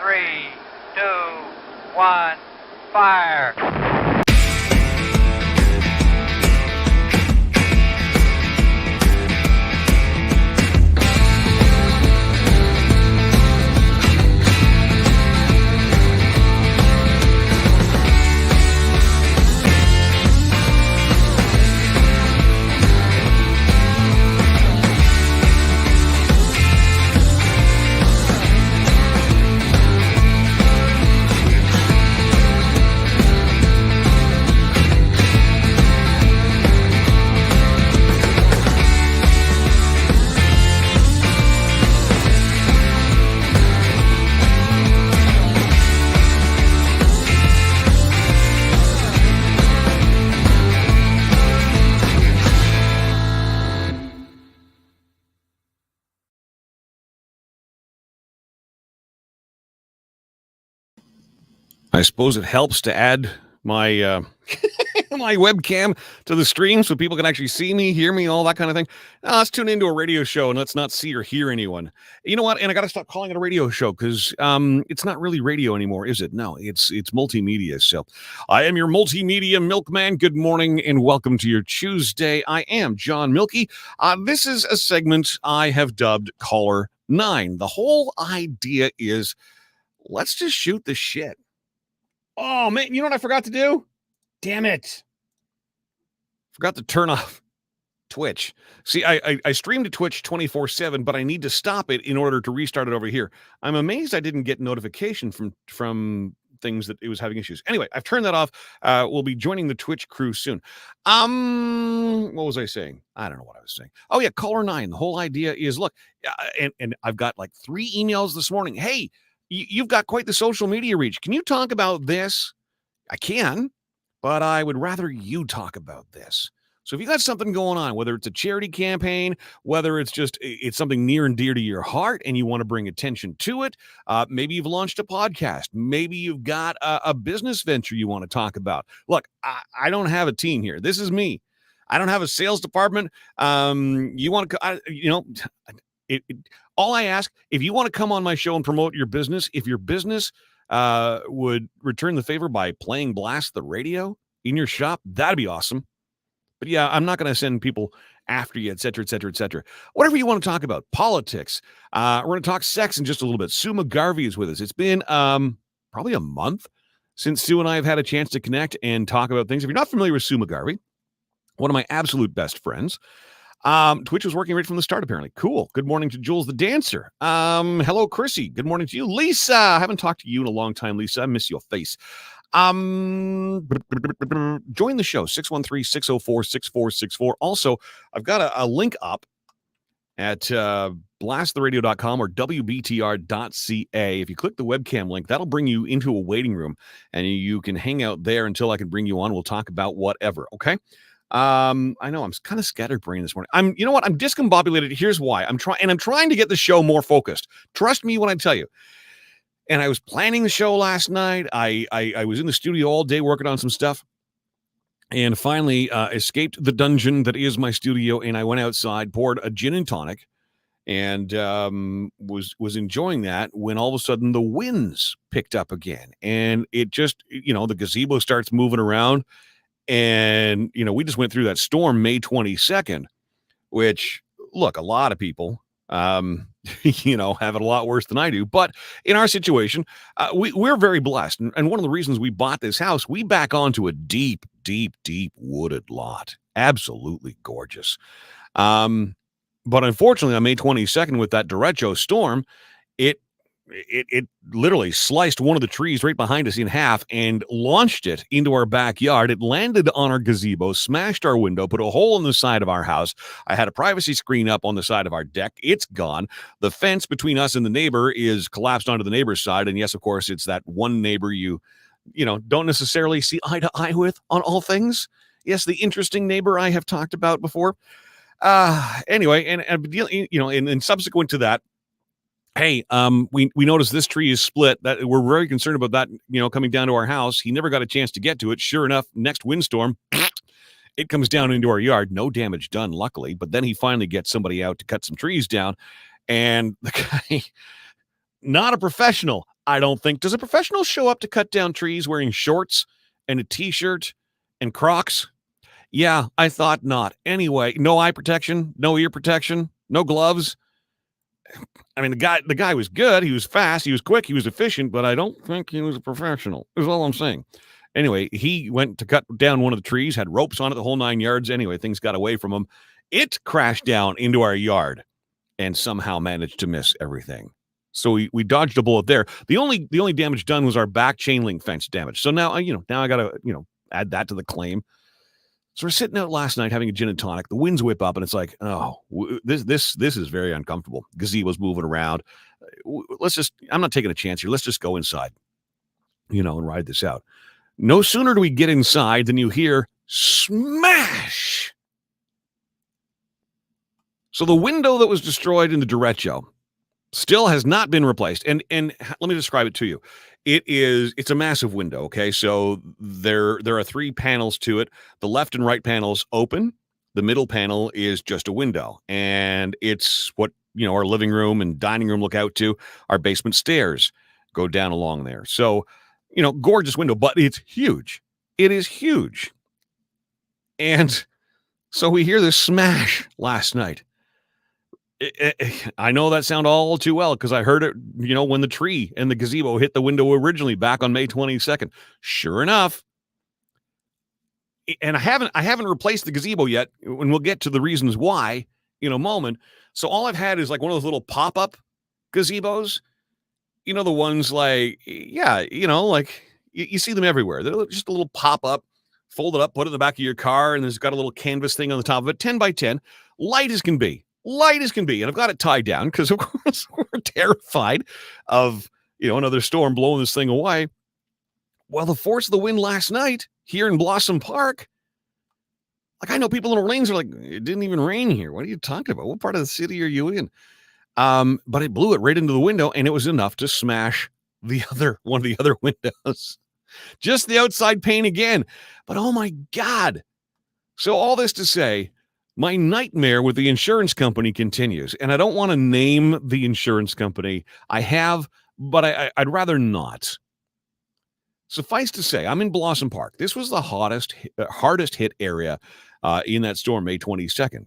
3, 2, 1, fire. I suppose it helps to add my my webcam to the stream so people can actually see me, hear me, all that kind of thing. Let's tune into a radio show and let's not see or hear anyone. You know what? And I got to stop calling it a radio show because it's not really radio anymore, is it? No, it's multimedia. So I am your multimedia milkman. Good morning and welcome to your Tuesday. I am John Milky. This is a segment I have dubbed Caller 9. The whole idea is let's just shoot the shit. Oh, man, you know what I forgot to do? Damn it. Forgot to turn off Twitch. See, I stream to Twitch 24/7, but I need to stop it in order to restart it over here. I'm amazed I didn't get notification from things that it was having issues. Anyway, I've turned that off. We'll be joining the Twitch crew soon. What was I saying? I don't know what I was saying. Oh, yeah, Caller 9. The whole idea is, look, and I've got like 3 emails this morning. Hey, you've got quite the social media reach. Can you talk about this? I can, but I would rather you talk about this. So if you got something going on, whether it's a charity campaign, whether it's just it's something near and dear to your heart and you want to bring attention to it, maybe you've launched a podcast, maybe you've got a business venture you want to talk about. Look, I don't have a team here. This is me. I don't have a sales department. You want to, all I ask, if you want to come on my show and promote your business, if your business would return the favor by playing Blast the Radio in your shop, that'd be awesome. But yeah, I'm not going to send people after you, et cetera, et cetera, et cetera. Whatever you want to talk about, politics. We're going to talk sex in just a little bit. Sue McGarvey is with us. It's been probably a month since Sue and I have had a chance to connect and talk about things. If you're not familiar with Sue McGarvey, one of my absolute best friends, Twitch was working right from the start, apparently. Cool. Good morning to Jules the Dancer. Hello, Chrissy. Good morning to you. Lisa, I haven't talked to you in a long time, Lisa. I miss your face. Join the show, 613-604-6464. Also, I've got a link up at blasttheradio.com or wbtr.ca. If you click the webcam link, that'll bring you into a waiting room, and you can hang out there until I can bring you on. We'll talk about whatever, okay? I know I'm kind of scatterbrained this morning. You know what? I'm discombobulated. Here's why. I'm trying to get the show more focused. Trust me when I tell you. And I was planning the show last night. I was in the studio all day working on some stuff, and finally escaped the dungeon that is my studio. And I went outside, poured a gin and tonic, and was enjoying that when all of a sudden the winds picked up again, and it just, the gazebo starts moving around. And, we just went through that storm May 22nd, which, look, a lot of people, have it a lot worse than I do. But in our situation, we're very blessed. And one of the reasons we bought this house, we back onto a deep, deep, deep wooded lot. Absolutely gorgeous. But unfortunately, on May 22nd, with that derecho storm, it literally sliced one of the trees right behind us in half and launched it into our backyard. It landed on our gazebo, smashed our window, put a hole in the side of our house. I had a privacy screen up on the side of our deck. It's gone. The fence between us and the neighbor is collapsed onto the neighbor's side. And yes, of course, it's that one neighbor you don't necessarily see eye to eye with on all things. Yes, the interesting neighbor I have talked about before. Anyway, and subsequent to that, hey, we noticed this tree is split. That we're very concerned about that, coming down to our house. He never got a chance to get to it. Sure enough, next windstorm, it comes down into our yard. No damage done, luckily. But then he finally gets somebody out to cut some trees down. And the guy, not a professional, I don't think. Does a professional show up to cut down trees wearing shorts and a t-shirt and Crocs? Yeah, I thought not. Anyway, no eye protection, no ear protection, no gloves. I mean, the guy was good. He was fast. He was quick. He was efficient, but I don't think he was a professional, is all I'm saying. Anyway, he went to cut down one of the trees, had ropes on it the whole 9 yards. Anyway, things got away from him. It crashed down into our yard and somehow managed to miss everything. So we dodged a bullet there. The only damage done was our back chain link fence damage. So now I gotta add that to the claim. So we're sitting out last night having a gin and tonic. The winds whip up, and it's like, this is very uncomfortable. Gazebo's moving around. I'm not taking a chance here. Let's just go inside, and ride this out. No sooner do we get inside than you hear smash. So the window that was destroyed in the derecho still has not been replaced. And let me describe it to you. It's a massive window, okay? So there are 3 panels to it. The left and right panels open. The middle panel is just a window. And it's what, our living room and dining room look out to. Our basement stairs go down along there. So, gorgeous window, but it's huge. It is huge. And so we hear this smash last night. I know that sound all too well because I heard it, when the tree and the gazebo hit the window originally back on May 22nd. Sure enough, and I haven't replaced the gazebo yet, and we'll get to the reasons why in a moment. So all I've had is like one of those little pop-up gazebos, the ones like, like you see them everywhere. They're just a little pop-up, fold it up, put it in the back of your car, and there's got a little canvas thing on the top of it, 10 by 10, light as can be. And I've got it tied down because, of course, we're terrified of, another storm blowing this thing away. Well, the force of the wind last night here in Blossom Park, like I know people in Orleans are like, it didn't even rain here. What are you talking about? What part of the city are you in? But it blew it right into the window, and it was enough to smash one of the other windows. Just the outside pane again. But oh my God. So all this to say, my nightmare with the insurance company continues, and I don't want to name the insurance company. I have, but I'd rather not. Suffice to say, I'm in Blossom Park. This was the hardest hit area in that storm, May 22nd.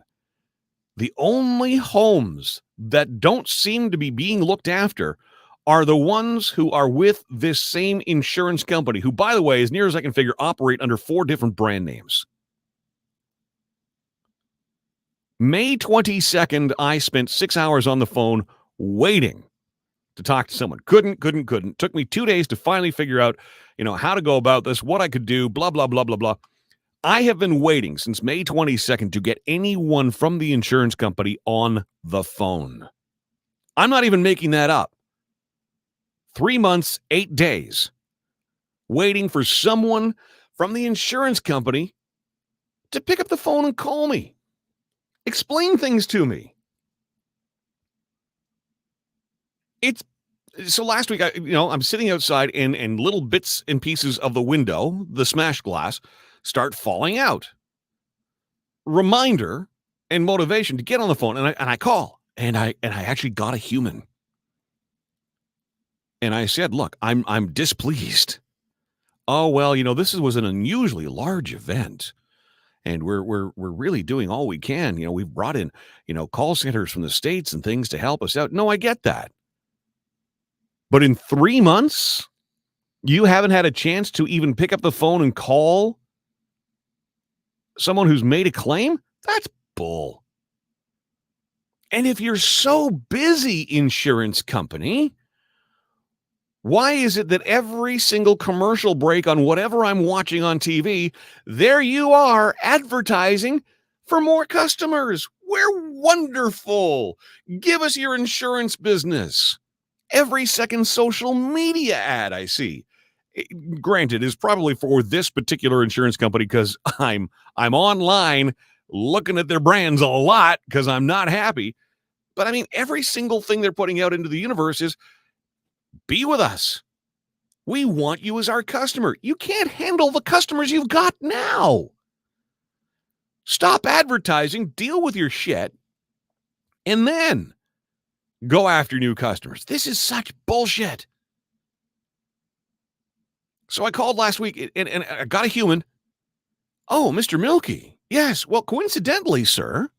The only homes that don't seem to be being looked after are the ones who are with this same insurance company, who, by the way, as near as I can figure, operate under 4 different brand names. May 22nd, I spent 6 hours on the phone waiting to talk to someone. Couldn't. Took me 2 days to finally figure out, how to go about this, what I could do, blah, blah, blah, blah, blah. I have been waiting since May 22nd to get anyone from the insurance company on the phone. I'm not even making that up. 3 months, 8 days, waiting for someone from the insurance company to pick up the phone and call me. Explain things to me. So last week, I'm sitting outside and little bits and pieces of the window, the smashed glass, start falling out. Reminder and motivation to get on the phone, and I call, and I actually got a human. And I said, look, I'm displeased. Oh, well, this was an unusually large event. And we're really doing all we can. We've brought in, call centers from the States and things to help us out. No, I get that. But in 3 months, you haven't had a chance to even pick up the phone and call someone who's made a claim? That's bull. And if you're so busy, insurance company, why is it that every single commercial break on whatever I'm watching on TV, there you are advertising for more customers? We're wonderful. Give us your insurance business. Every second social media ad I see, granted, is probably for this particular insurance company because I'm online looking at their brands a lot because I'm not happy. But I mean, every single thing they're putting out into the universe is, be with us. We want you as our customer. You can't handle the customers you've got now. Stop advertising, deal with your shit, and then go after new customers. This is such bullshit. So I called last week and I got a human. Oh, Mr. Milky. Yes. Well, coincidentally, sir,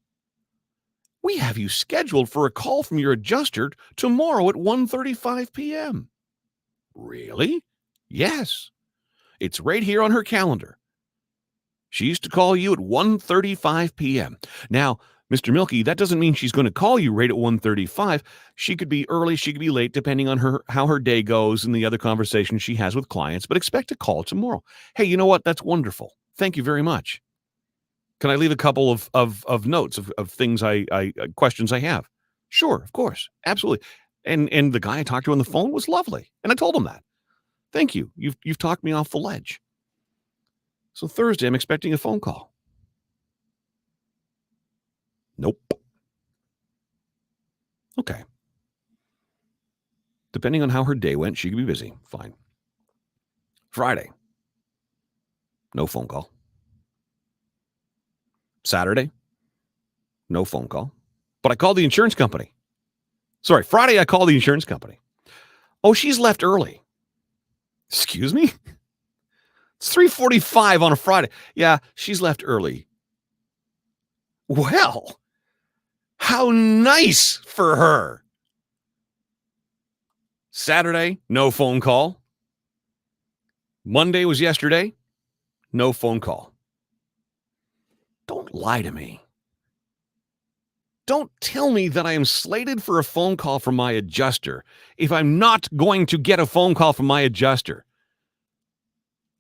we have you scheduled for a call from your adjuster tomorrow at 1:35 p.m. Really? Yes. It's right here on her calendar. She used to call you at 1:35 p.m. Now, Mr. Milky, that doesn't mean she's going to call you right at 1:35. She could be early, she could be late, depending on how her day goes and the other conversations she has with clients, but expect a call tomorrow. Hey, you know what? That's wonderful. Thank you very much. Can I leave a couple of notes of things questions I have? Sure, of course. Absolutely. And the guy I talked to on the phone was lovely. And I told him that. Thank you. You've talked me off the ledge. So Thursday, I'm expecting a phone call. Nope. Okay. Depending on how her day went, she could be busy. Fine. Friday, no phone call. Saturday, no phone call. But I called the insurance company. Sorry, Friday, I called the insurance company. Oh, she's left early. Excuse me? It's 3:45 on a Friday. Yeah, she's left early. Well, how nice for her. Saturday, no phone call. Monday was yesterday, no phone call. Don't lie to me. Don't tell me that I am slated for a phone call from my adjuster if I'm not going to get a phone call from my adjuster.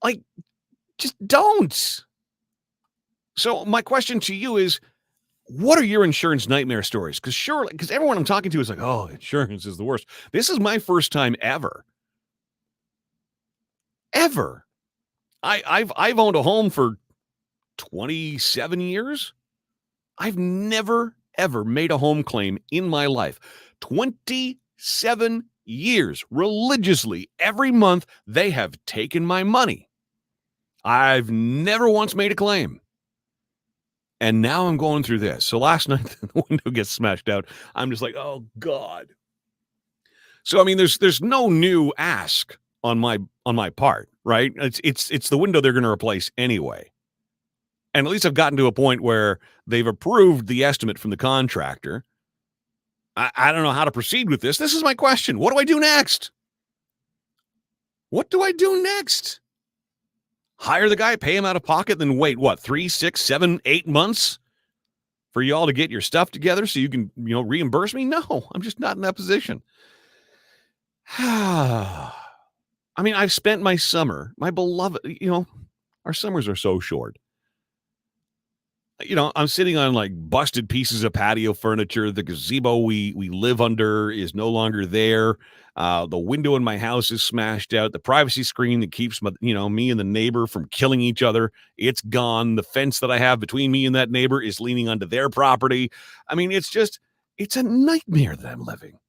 Like, just don't. So my question to you is, what are your insurance nightmare stories? Because everyone I'm talking to is like, oh, insurance is the worst. This is my first time ever. I've owned a home for 27 years. I've never, ever made a home claim in my life. 27 years, religiously, every month, they have taken my money. I've never once made a claim. And now I'm going through this. So last night, the window gets smashed out. I'm just like, oh, God. So, I mean, there's no new ask on my part, right? It's the window they're going to replace anyway. And at least I've gotten to a point where they've approved the estimate from the contractor. I don't know how to proceed with this. This is my question. What do I do next? What do I do next? Hire the guy, pay him out of pocket, then wait, 3, 6, 7, 8 months for y'all to get your stuff together so you can, reimburse me? No, I'm just not in that position. I mean, I've spent my summer, my beloved, our summers are so short. I'm sitting on like busted pieces of patio furniture. The gazebo we live under is no longer there. The window in my house is smashed out. The privacy screen that keeps me and the neighbor from killing each other, it's gone. The fence that I have between me and that neighbor is leaning onto their property. I mean, it's a nightmare that I'm living.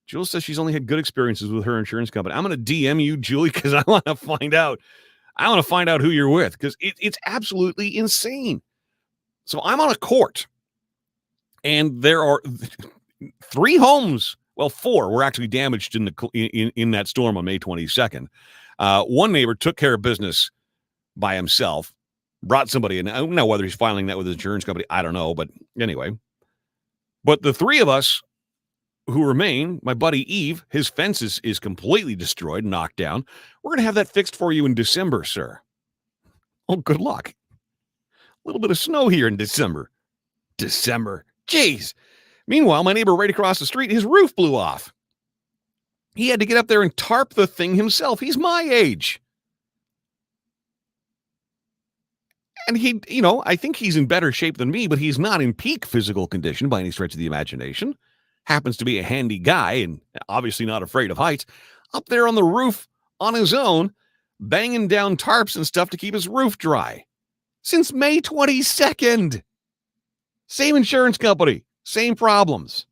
Jules says she's only had good experiences with her insurance company. I'm going to DM you, Julie, because I want to find out. I want to find out who you're with because it's absolutely insane. So I'm on a court, and there are 3 homes. Well, 4 were actually damaged in that storm on May 22nd. One neighbor took care of business by himself, brought somebody in. I don't know whether he's filing that with his insurance company. I don't know, but anyway. But the 3 of us who remain, my buddy Eve, his fence is completely destroyed, knocked down. We're going to have that fixed for you in December, sir. Oh, good luck. A little bit of snow here in December. Jeez. Meanwhile, my neighbor right across the street, his roof blew off. He had to get up there and tarp the thing himself. He's my age. And I think he's in better shape than me, but he's not in peak physical condition by any stretch of the imagination. Happens to be a handy guy and obviously not afraid of heights. Up there on the roof on his own, banging down tarps and stuff to keep his roof dry. Since May 22nd. Same insurance company. Same problems.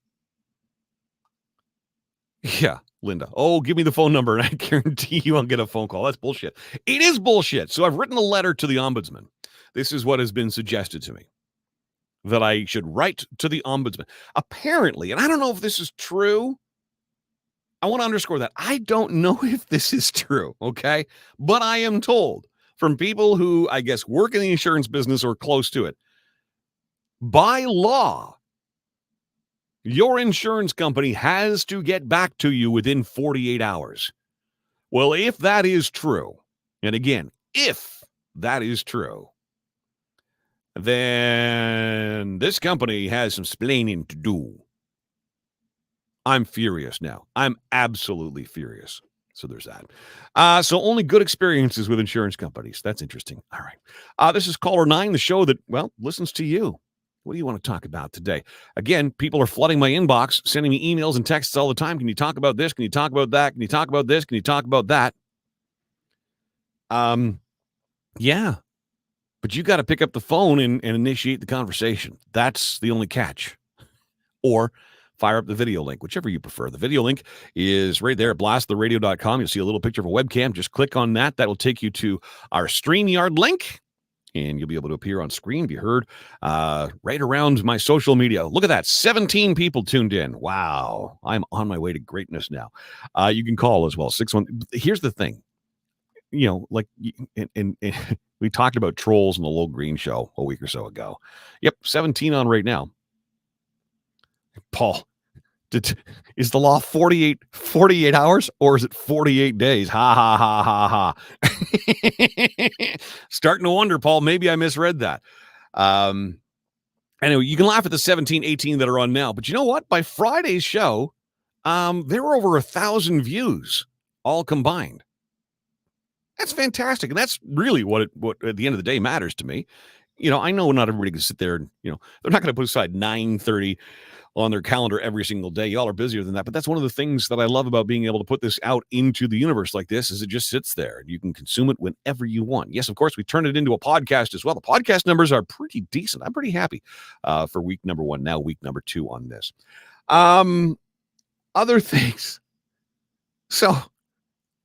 Yeah, Linda. Oh, give me the phone number and I guarantee you I'll get a phone call. That's bullshit. It is bullshit. So I've written a letter to the ombudsman. This is what has been suggested to me. That I should write to the ombudsman. Apparently, and I don't know if this is true, I want to underscore that. I don't know if this is true, okay? But I am told from people who, I guess, work in the insurance business or close to it, by law, your insurance company has to get back to you within 48 hours. Well, if that is true, and again, if that is true, then this company has some splaining to do. I'm furious now. I'm absolutely furious. So there's that. So only good experiences with insurance companies. That's interesting. All right. This is Caller 9, the show that, well, listens to you. What do you want to talk about today? Again, people are flooding my inbox, sending me emails and texts all the time. Can you talk about this? Can you talk about that? Can you talk about this? Can you talk about that? Yeah. But you got to pick up the phone and initiate the conversation. That's the only catch. Or fire up the video link, whichever you prefer. The video link is right there at blasttheradio.com. You'll see a little picture of a webcam. Just click on that. That will take you to our StreamYard link, and you'll be able to appear on screen, be heard right around my social media. Look at that. 17 people tuned in. Wow. I'm on my way to greatness now. You can call as well. 61. Here's the thing. You know, like, and we talked about trolls in the Low Green show a week or so ago. Yep, 17 on right now. Paul, is the law 48 hours or is it 48 days? Ha, ha, ha, ha, ha. Starting to wonder, Paul, maybe I misread that. Anyway, you can laugh at the 17, 18 that are on now, but you know what? By Friday's show, there were over 1,000 views all combined. That's fantastic. And that's really what at the end of the day matters to me. You know, I know not everybody can sit there and, you know, they're not going to put aside 9:30 on their calendar every single day. Y'all are busier than that. But that's one of the things that I love about being able to put this out into the universe like this is it just sits there. You can consume it whenever you want. Yes, of course, we turn it into a podcast as well. The podcast numbers are pretty decent. I'm pretty happy for week number 1, now week number 2 on this. Other things. So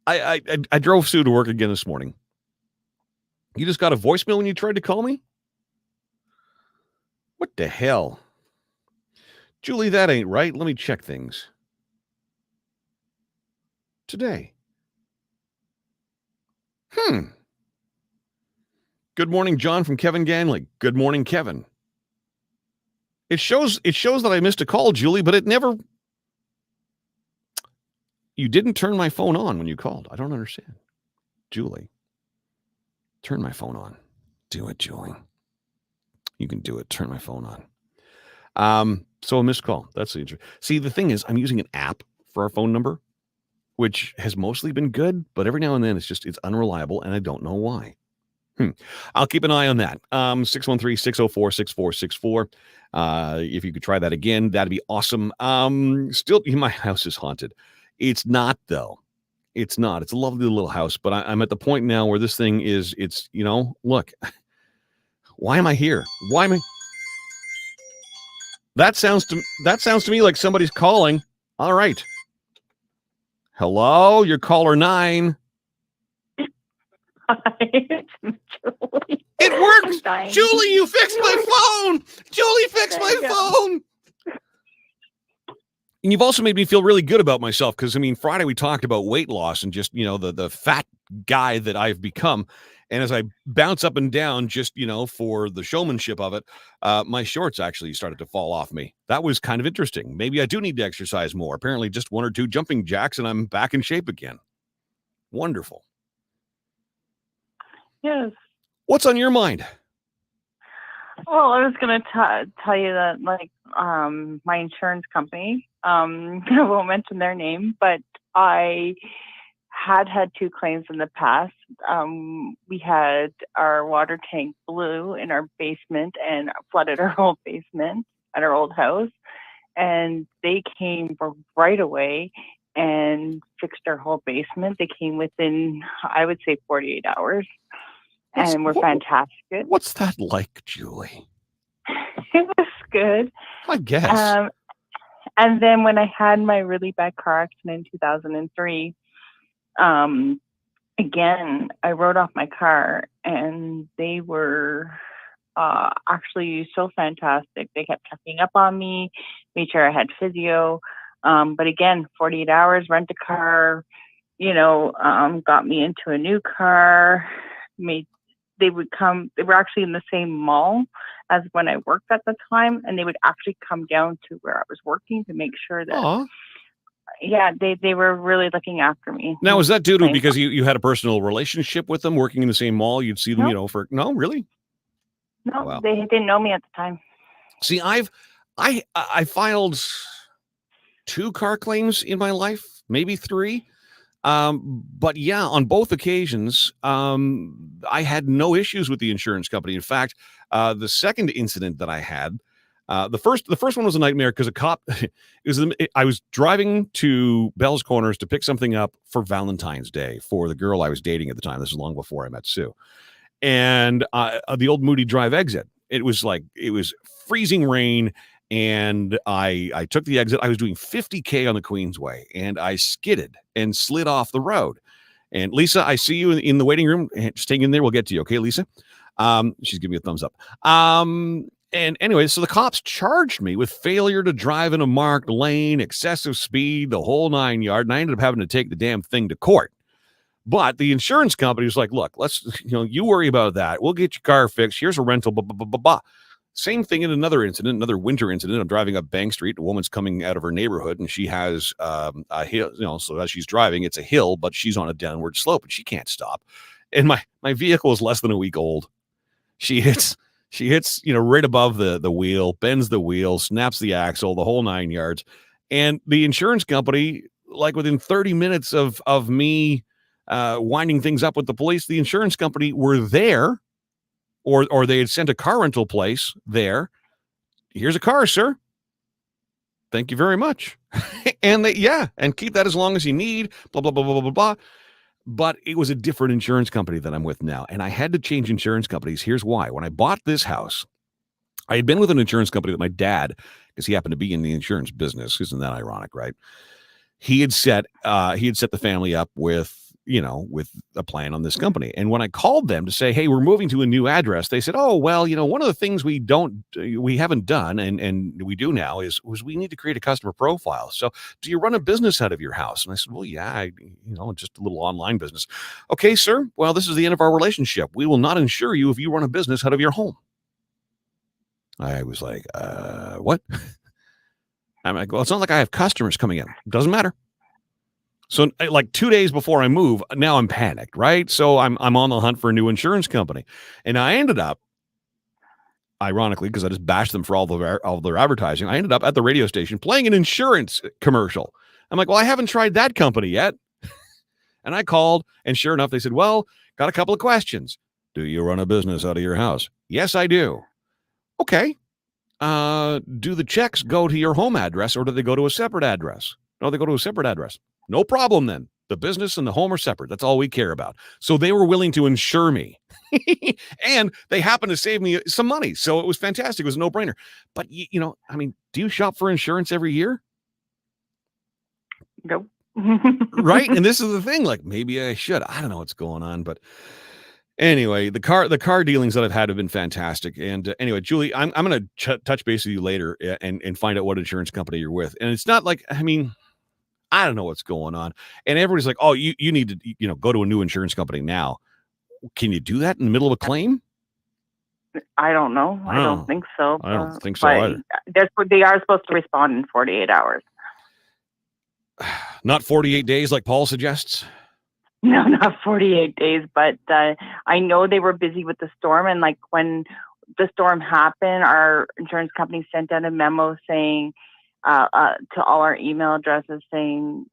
I drove Sue to work again this morning. You just got a voicemail when you tried to call me? What the hell? Julie, that ain't right. Let me check things. Today. Good morning, John from Kevin Ganley. Good morning, Kevin. It shows that I missed a call, Julie, but it never... You didn't turn my phone on when you called. I don't understand. Julie, turn my phone on. Do it, Julie. You can do it. Turn my phone on. So a missed call. That's the interesting. See, the thing is, I'm using an app for our phone number, which has mostly been good, but every now and then it's unreliable, and I don't know why. I'll keep an eye on that. 613-604-6464. If you could try that again, that'd be awesome. Still, my house is haunted. It's not, though. It's not. It's a lovely little house, but I'm at the point now where this thing is, you know, look, why am I here? Why am I? That sounds to me like somebody's calling. All right. Hello, you're caller 9. Hi, it's Julie. It worked! Julie, you fixed my phone! Julie fixed my phone! And you've also made me feel really good about myself because, I mean, Friday we talked about weight loss and just, you know, the fat guy that I've become. And as I bounce up and down just, you know, for the showmanship of it, my shorts actually started to fall off me. That was kind of interesting. Maybe I do need to exercise more. Apparently just 1 or 2 jumping jacks and I'm back in shape again. Wonderful. Yes. What's on your mind? Well, I was going to tell you that, like, my insurance company, I won't mention their name, but I had 2 claims in the past. We had our water tank blew in our basement and flooded our whole basement at our old house. And they came right away and fixed our whole basement. They came within, I would say, 48 hours. And we're fantastic. What's that like, Julie? It was good. I guess. And then when I had my really bad car accident in 2003, again, I wrote off my car, and they were actually so fantastic. They kept checking up on me, made sure I had physio. But again, 48 hours, rent a car, got me into a new car. They would come, they were actually in the same mall as when I worked at the time, and they would actually come down to where I was working to make sure that, Aw. yeah, they were really looking after me. Now, is that due to Same. because you had a personal relationship with them, working in the same mall? You'd see them, No. for no, really? No, Wow. they didn't know me at the time. See, I filed 2 car claims in my life, maybe 3. But yeah, on both occasions, I had no issues with the insurance company. In fact, the second incident that I had, the first one was a nightmare because a cop, I was driving to Bell's Corners to pick something up for Valentine's Day for the girl I was dating at the time. This is long before I met Sue. And the old Moody Drive exit, it was freezing rain. And I took the exit. I was doing 50K on the Queensway, and I skidded and slid off the road. And Lisa, I see you in the waiting room. Just hang in there. We'll get to you. Okay, Lisa? She's giving me a thumbs up. And anyway, so the cops charged me with failure to drive in a marked lane, excessive speed, the whole 9 yards. And I ended up having to take the damn thing to court. But the insurance company was like, look, let's, you worry about that. We'll get your car fixed. Here's a rental, blah, blah, blah, blah, blah. Same thing in another incident, another winter incident. I'm driving up Bank Street. A woman's coming out of her neighborhood, and she has a hill. So as she's driving, it's a hill, but she's on a downward slope, and she can't stop. And my vehicle is less than a week old. She hits, right above the wheel, bends the wheel, snaps the axle, the whole 9 yards. And the insurance company, like within 30 minutes of me winding things up with the police, the insurance company were there. Or they had sent a car rental place there. Here's a car, sir. Thank you very much. And and keep that as long as you need, blah, blah, blah, blah, blah, blah. But it was a different insurance company that I'm with now. And I had to change insurance companies. Here's why. When I bought this house, I had been with an insurance company that my dad, because he happened to be in the insurance business. Isn't that ironic, right? He had set the family up with a plan on this company. And when I called them to say, hey, we're moving to a new address, they said, oh, well, one of the things we haven't done and we do now is we need to create a customer profile. So do you run a business out of your house? And I said, well, yeah, just a little online business. Okay, sir. Well, this is the end of our relationship. We will not insure you if you run a business out of your home. I was like, what? I'm like, well, it's not like I have customers coming in. It doesn't matter. So like 2 days before I move, now I'm panicked, right? So I'm on the hunt for a new insurance company. And I ended up, ironically, because I just bashed them for all of their advertising, I ended up at the radio station playing an insurance commercial. I'm like, well, I haven't tried that company yet. And I called, and sure enough, they said, well, got a couple of questions. Do you run a business out of your house? Yes, I do. Okay. Do the checks go to your home address, or do they go to a separate address? No, they go to a separate address. No problem then. The business and the home are separate. That's all we care about. So they were willing to insure me. And they happened to save me some money. So it was fantastic. It was a no-brainer. But, do you shop for insurance every year? Nope. Right? And this is the thing. Like, maybe I should. I don't know what's going on. But anyway, the car dealings that I've had have been fantastic. And anyway, Julie, I'm going to touch base with you later and find out what insurance company you're with. And it's not like, I don't know what's going on. And everybody's like, oh, you need to, go to a new insurance company now. Can you do that in the middle of a claim? I don't know. I don't think so. I don't think so either. They are supposed to respond in 48 hours. Not 48 days like Paul suggests? No, not 48 days. But I know they were busy with the storm. And like when the storm happened, our insurance company sent out a memo saying, to all our email addresses saying,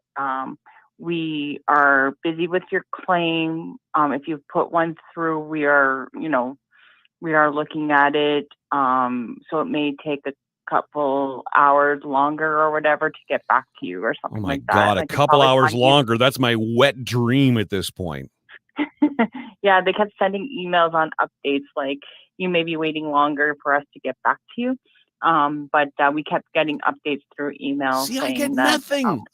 we are busy with your claim. If you've put one through, we are looking at it. So it may take a couple hours longer or whatever to get back to you or something like that. Oh my God, a couple hours longer. That's my wet dream at this point. Yeah, they kept sending emails on updates like, you may be waiting longer for us to get back to you. But we kept getting updates through email. See, I get nothing.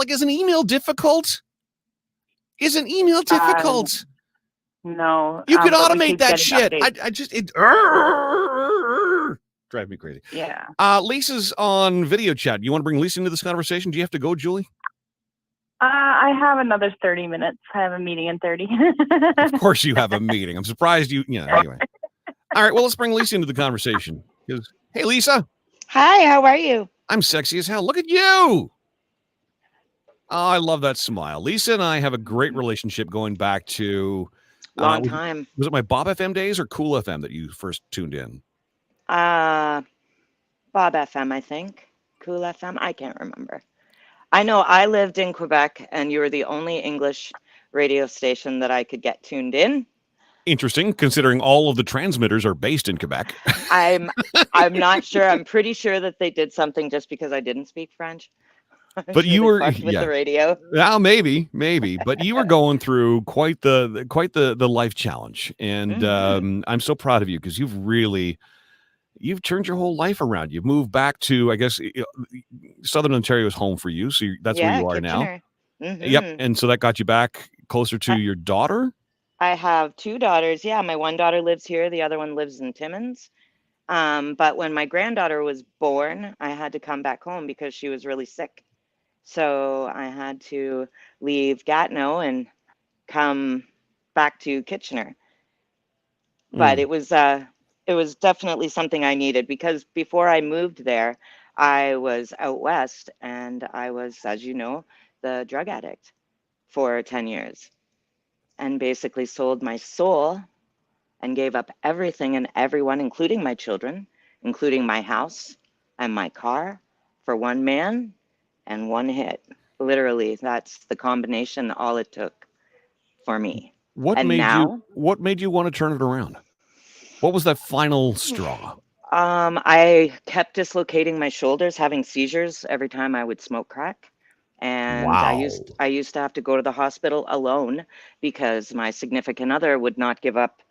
Is an email difficult? No. You could automate that shit. Drive me crazy. Yeah. Lisa's on video chat. You want to bring Lisa into this conversation? Do you have to go, Julie? I have another 30 minutes. I have a meeting in 30. Of course you have a meeting. I'm surprised you, anyway. All right, well, let's bring Lisa into the conversation. Hey, Lisa. Hi, how are you? I'm sexy as hell. Look at you. Oh, I love that smile. Lisa and I have a great relationship going back to... Long time. Was it my Bob FM days or Cool FM that you first tuned in? Bob FM, I think. Cool FM, I can't remember. I know I lived in Quebec and you were the only English radio station that I could get tuned in. Interesting, considering all of the transmitters are based in Quebec. I'm not sure. I'm pretty sure that they did something just because I didn't speak French. But you were with the radio. Well, maybe, but you were going through quite the life challenge, and I'm so proud of you because you've turned your whole life around. You've moved back to, I guess, Southern Ontario is home for you, so that's where you are Kitchener. now. Yep, and so that got you back closer to your daughter. I have 2 daughters. Yeah, my one daughter lives here. The other one lives in Timmins. But when my granddaughter was born, I had to come back home because she was really sick. So I had to leave Gatineau and come back to Kitchener. But it was definitely something I needed because before I moved there, I was out west and I was, as you know, the drug addict for 10 years and basically sold my soul and gave up everything and everyone, including my children, including my house and my car for one man and one hit. Literally, that's the combination, all it took for me. What made you want to turn it around? What was that final straw? I kept dislocating my shoulders, having seizures every time I would smoke crack. And wow. I used to have to go to the hospital alone because my significant other would not give up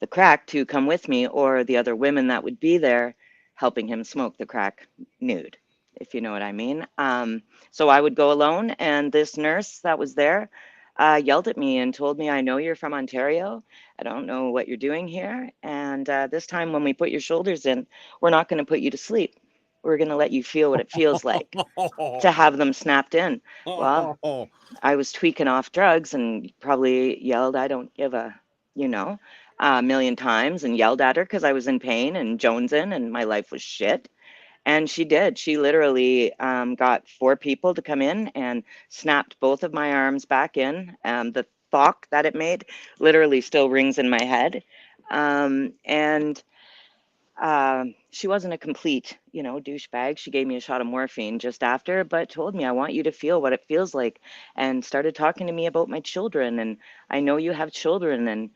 the crack to come with me, or the other women that would be there helping him smoke the crack nude, if you know what I mean. So I would go alone, and this nurse that was there yelled at me and told me, I know you're from Ontario. I don't know what you're doing here. And this time when we put your shoulders in, we're not going to put you to sleep. We're going to let you feel what it feels like to have them snapped in. Well, I was tweaking off drugs and probably yelled, I don't give a, million times, and yelled at her because I was in pain and jonesing and my life was shit. And she did. She literally got 4 people to come in and snapped both of my arms back in. The thought that it made literally still rings in my head. She wasn't a complete, douchebag. She gave me a shot of morphine just after, but told me, I want you to feel what it feels like, and started talking to me about my children. And I know you have children. And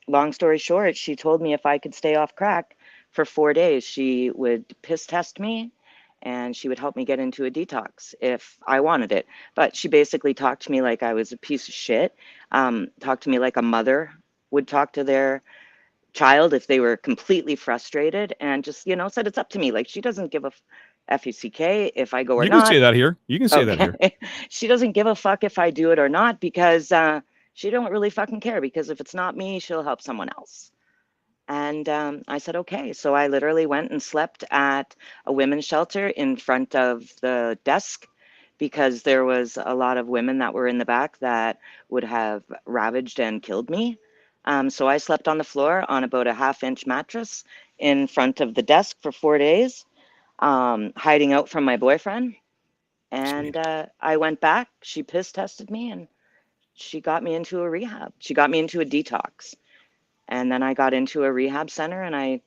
long story short, she told me if I could stay off crack for 4 days, she would piss test me and she would help me get into a detox if I wanted it. But she basically talked to me like I was a piece of shit, talked to me like a mother would talk to their child if they were completely frustrated, and just, said it's up to me. Like, she doesn't give a F-U-C-K if I go or not. You can say that here. You can say that here. She doesn't give a fuck if I do it or not because she don't really fucking care, because if it's not me, she'll help someone else. And I said, okay. So I literally went and slept at a women's shelter in front of the desk because there was a lot of women that were in the back that would have ravaged and killed me. So I slept on the floor on about a 1/2-inch mattress in front of the desk for 4 days, hiding out from my boyfriend. And I went back. She piss tested me and she got me into a rehab. She got me into a detox. And then I got into a rehab center, and I,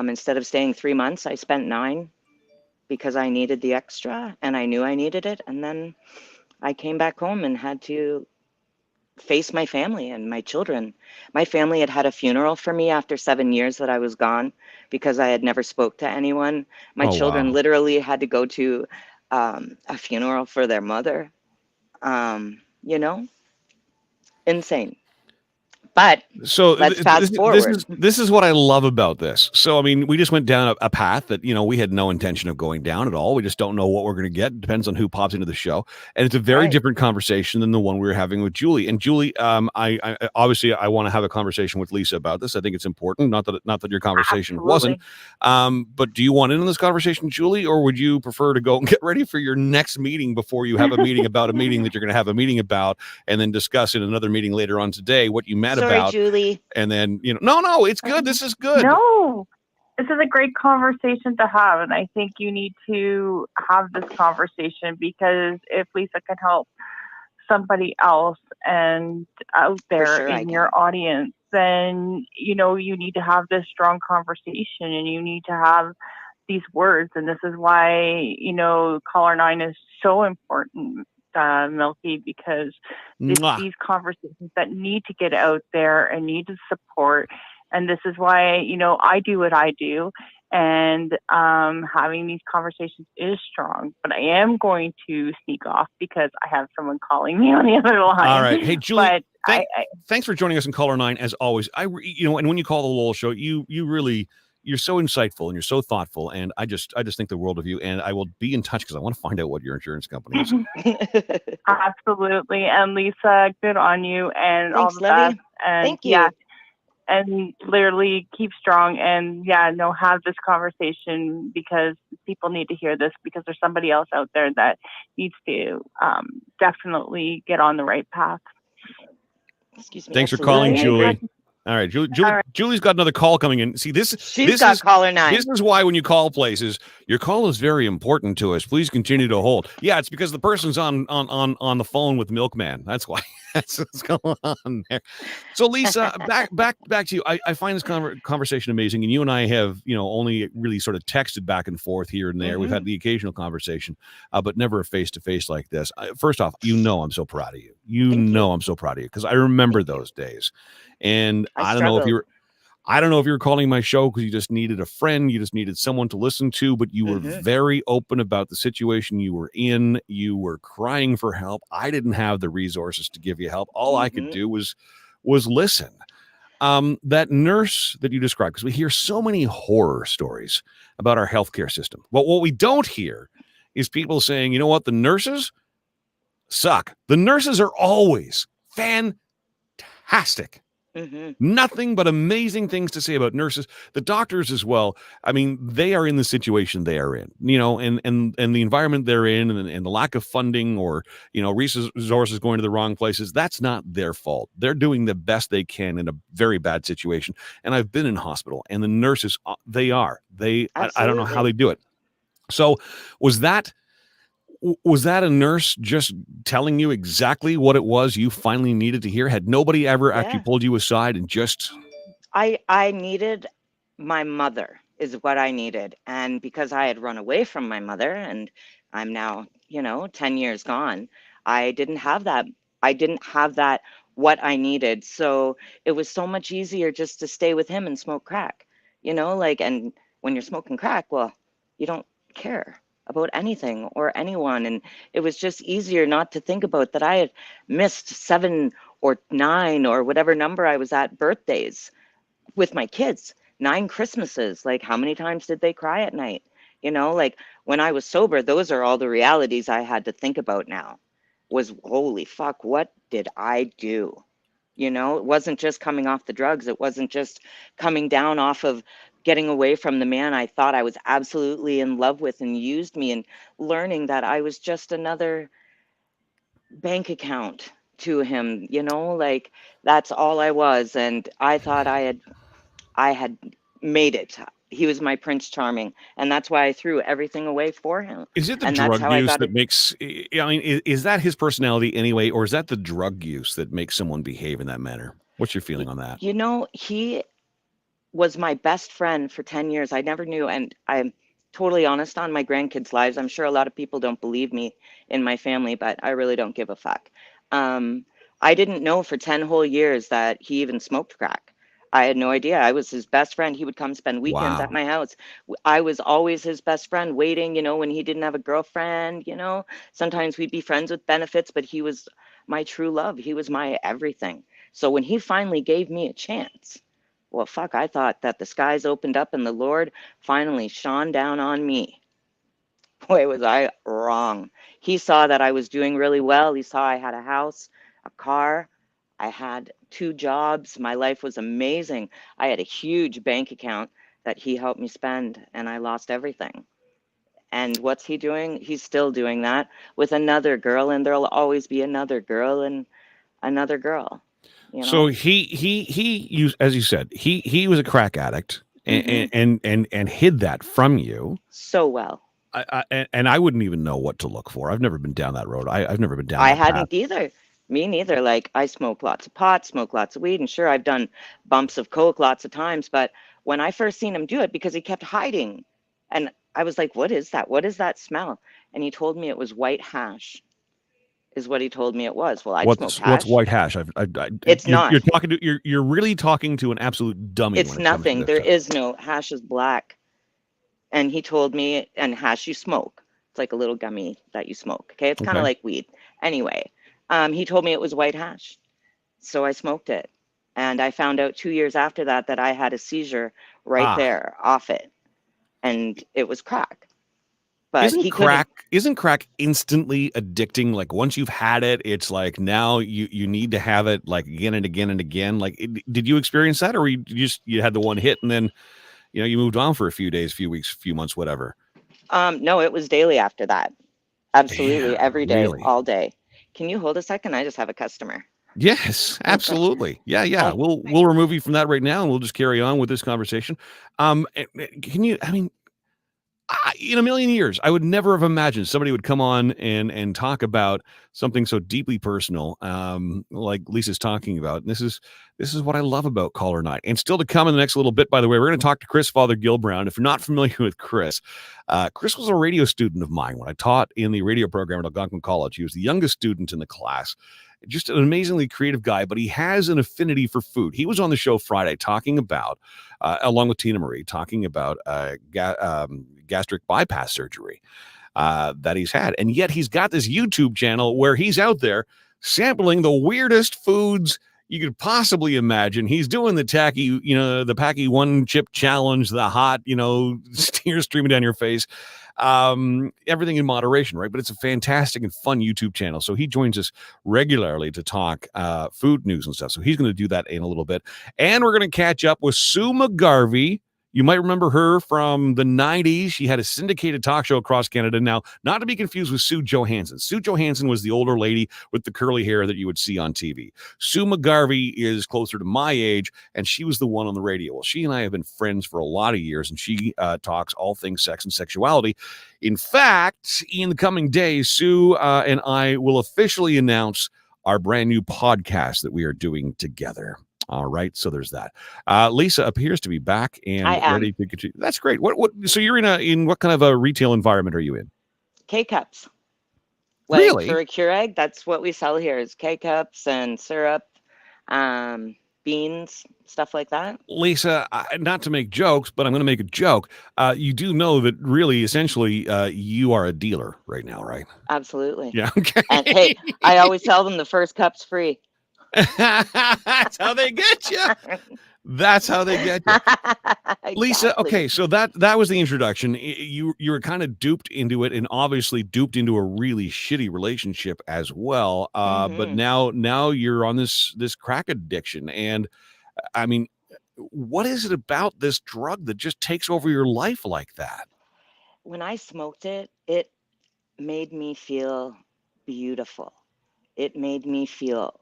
instead of staying 3 months, I spent 9 because I needed the extra and I knew I needed it. And then I came back home and had to face my family and my children. My family had had a funeral for me after 7 years that I was gone because I had never spoke to anyone. My children literally had to go to a funeral for their mother. Insane. But So let's fast forward. this is what I love about this. So I mean, we just went down a path that we had no intention of going down at all. We just don't know what we're going to get. It depends on who pops into the show, and it's a very Right. different conversation than the one we were having with Julie. And Julie, I obviously I want to have a conversation with Lisa about this. I think it's important. Not that your conversation wasn't. But do you want in on this conversation, Julie, or would you prefer to go and get ready for your next meeting before you have a meeting about a meeting that you're going to have a meeting about, and then discuss in another meeting later on today what you met Sorry, about? Julie. And then, no, it's good. This is good. No, this is a great conversation to have. And I think you need to have this conversation, because if Lisa can help somebody else and out there sure I in your audience, then, you need to have this strong conversation, and you need to have these words. And this is why, caller 9 is so important, Milky, because it's Mwah. these conversations that need to get out there and need to support. And this is why, I do what I do. And having these conversations is strong. But I am going to sneak off because I have someone calling me on the other line. All right. Hey, Julie, but thanks for joining us in Caller 9, as always. And when you call the Lowell Show, you really... You're so insightful and you're so thoughtful, and I just think the world of you. And I will be in touch because I want to find out what your insurance company is. Absolutely. And Lisa, good on you, and Thanks, all the Livy. best. And Thank you. yeah, and literally keep strong. And have this conversation, because people need to hear this, because there's somebody else out there that needs to definitely get on the right path. Excuse me. Thanks for Absolutely. calling, Julie. All right, Julie's got another call coming in. See, She's got caller 9. This is why when you call places, your call is very important to us. Please continue to hold. Yeah, it's because the person's on the phone with Milkman. That's why. That's what's going on there. So, Lisa, back to you. I find this conversation amazing, and you and I have only really sort of texted back and forth here and there. We've had the occasional conversation, but never a face to face like this. First off, I'm so proud of you. I'm so proud of you, because I remember those days. And I don't know if you were calling my show because you just needed a friend, you just needed someone to listen to, but you were very open about the situation you were in. You were crying for help. I didn't have the resources to give you help. All I could do was listen. That nurse that you described, because we hear so many horror stories about our healthcare system. But what we don't hear is people saying, you know what, the nurses suck. The nurses are always fantastic. Nothing but amazing things to say about nurses. The doctors as well. I mean, they are in the situation they are in, and the environment they're in, and the lack of funding, or resources going to the wrong places. That's not their fault. They're doing the best they can in a very bad situation. And I've been in hospital, and the nurses, I don't know how they do it. So was that a nurse just telling you exactly what it was you finally needed to hear? Had nobody ever actually pulled you aside and just... I needed my mother is what I needed. And because I had run away from my mother, and I'm now, 10 years gone, I didn't have that. What I needed. So it was so much easier just to stay with him and smoke crack, and when you're smoking crack, well, you don't care about anything or anyone. And it was just easier not to think about that I had missed 7 or 9 or whatever number I was at birthdays with my kids, 9 Christmases. Like, how many times did they cry at night? When I was sober, those are all the realities I had to think about now. Was, holy fuck, what did I do? It wasn't just coming off the drugs. It wasn't just coming down off of getting away from the man I thought I was absolutely in love with and used me, and learning that I was just another bank account to him, that's all I was. And I thought I had made it. He was my Prince Charming, and that's why I threw everything away for him. Is it the drug use that makes... I mean, is that his personality anyway, or is that the drug use that makes someone behave in that manner? What's your feeling on that? He was my best friend for 10 years. I never knew, and I'm totally honest on my grandkids' lives. I'm sure a lot of people don't believe me in my family, but I really don't give a fuck. I didn't know for 10 whole years that he even smoked crack. I had no idea. I was his best friend. He would come spend weekends at my house. I was always his best friend, waiting, when he didn't have a girlfriend, Sometimes we'd be friends with benefits, but he was my true love. He was my everything. So when he finally gave me a chance, well, fuck, I thought that the skies opened up and the Lord finally shone down on me. Boy, was I wrong. He saw that I was doing really well. He saw I had a house, a car. I had 2 jobs. My life was amazing. I had a huge bank account that he helped me spend, and I lost everything. And what's he doing? He's still doing that with another girl, and there'll always be another girl and another girl. You So know? he used, as you said, he was a crack addict Mhm. and hid that from you. So well. And I wouldn't even know what to look for. I've never been down that road. I've never been down I that path. hadn't either. Me neither. Like, I smoke lots of pot, smoke lots of weed, and sure, I've done bumps of coke lots of times. But when I first seen him do it, because he kept hiding, and I was like, "What is that? What is that smell?" And he told me it was white hash, is what he told me it was. Well, I'd smoked What's hash. white hash? It's not. You're talking to you're really talking to an absolute dummy It's when it comes to nothing. this There stuff. is no hash is black. And he told me, and hash you smoke. It's like a little gummy that you smoke. Okay, it's kind of Okay. like weed. Anyway, he told me it was white hash. So I smoked it. And I found out 2 years after that that I had a seizure right Ah, there off it. And it was crack. But he couldn't. isn't crack instantly addicting? Like once you've had it, it's like now you need to have it like again and again and again. Like did you experience that, or you had the one hit and then you moved on for a few days, few weeks, few months, whatever? No, it was daily after that. Absolutely. Damn, Every day, really? all day. Can you hold a second? I just have a customer. Yes, Okay. absolutely. Yeah. Oh, We'll remove you from that right now, and we'll just carry on with this conversation. Can you? I mean, in a million years, I would never have imagined somebody would come on and talk about something so deeply personal, like Lisa's talking about. And this is what I love about Caller Night. And still to come in the next little bit, by the way, we're going to talk to Chris Father Gilbrown. If you're not familiar with Chris, Chris was a radio student of mine when I taught in the radio program at Algonquin College. He was the youngest student in the class. Just an amazingly creative guy, but he has an affinity for food. He was on the show Friday talking about, along with Tina Marie, talking about gastric bypass surgery that he's had. And yet he's got this YouTube channel where he's out there sampling the weirdest foods you could possibly imagine. He's doing the the Packy one chip challenge, the hot, tears streaming down your face. Everything in moderation, right? But it's a fantastic and fun YouTube channel. So he joins us regularly to talk food news and stuff. So he's going to do that in a little bit. And we're going to catch up with Sue McGarvey. You might remember her from the 90s. She had a syndicated talk show across Canada. Now, not to be confused with Sue Johansson. Sue Johansson was the older lady with the curly hair that you would see on TV. Sue McGarvey is closer to my age, and she was the one on the radio. Well, she and I have been friends for a lot of years, and she talks all things sex and sexuality. In fact, in the coming days, Sue and I will officially announce our brand new podcast that we are doing together. All right, so there's that. Lisa appears to be back and I am. ready to continue. That's great. What? So you're in what kind of a retail environment are you in? K-cups. Like Really? for a Keurig, that's what we sell here is K-cups and syrup, beans, stuff like that. Lisa, not to make jokes, but I'm going to make a joke. You do know that really, essentially, you are a dealer right now, right? Absolutely. Yeah. Okay. And hey, I always tell them the first cup's free. That's how they get you. That's how they get you. Lisa, Exactly. okay, so that was the introduction. You were kind of duped into it, and obviously duped into a really shitty relationship as well. But now you're on this crack addiction, and I mean, what is it about this drug that just takes over your life like that? When I smoked it, it made me feel beautiful. It made me feel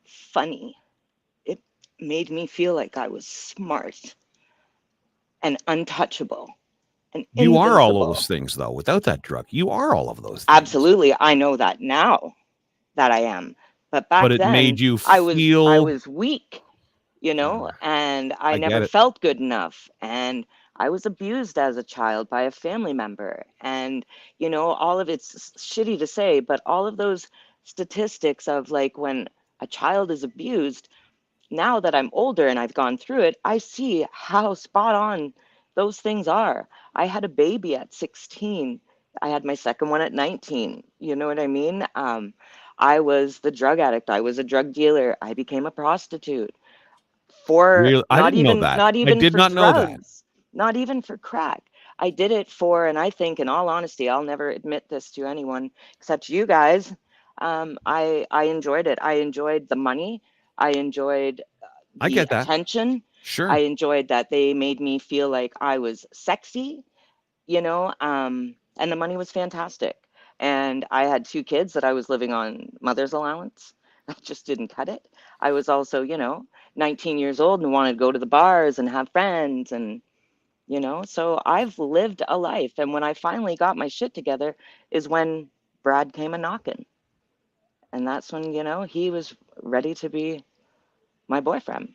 funny. It made me feel like I was smart and untouchable and You are all of invincible. those things, though. Without that drug, you are all of those things. Absolutely. I know that now that I am. But back But it then made you I feel. was weak, and I I get never it. felt good enough. And I was abused as a child by a family member. And, all of it's shitty to say, but all of those statistics of like when a child is abused, now that I'm older and I've gone through it, I see how spot on those things are. I had a baby at 16. I had my second one at 19. You know what I mean? I was the drug addict. I was a drug dealer. I became a prostitute for Really? I didn't know that. not I even did for not know that. drugs, not even for crack. I did it for, and I think, in all honesty, I'll never admit this to anyone except you guys. I enjoyed it. I enjoyed the money. I enjoyed I the get that. attention. I Sure. enjoyed that they made me feel like I was sexy, and the money was fantastic. And I had two kids that I was living on mother's allowance. I just didn't cut it. I was also, 19 years old and wanted to go to the bars and have friends and, so I've lived a life. And when I finally got my shit together is when Brad came a knocking. And that's when, he was ready to be my boyfriend.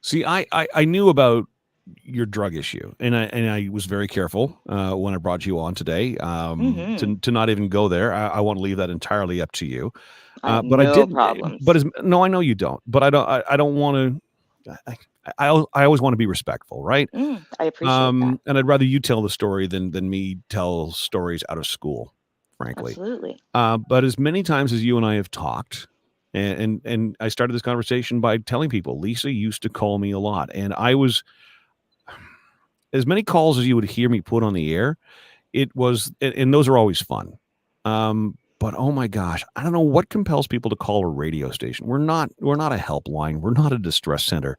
See, I knew about your drug issue, and I was very careful when I brought you on today Hmm. to not even go there. I want to leave that entirely up to you. I have But I no did. But problems. no, I know you don't. But I don't want to. I always want to be respectful, right? I appreciate that. And I'd rather you tell the story than me tell stories out of school, frankly. Absolutely. But as many times as you and I have talked, and I started this conversation by telling people, Lisa used to call me a lot, and I was as many calls as you would hear me put on the air. It was, and those are always fun. But oh my gosh, I don't know what compels people to call a radio station. We're not a helpline. We're not a distress center.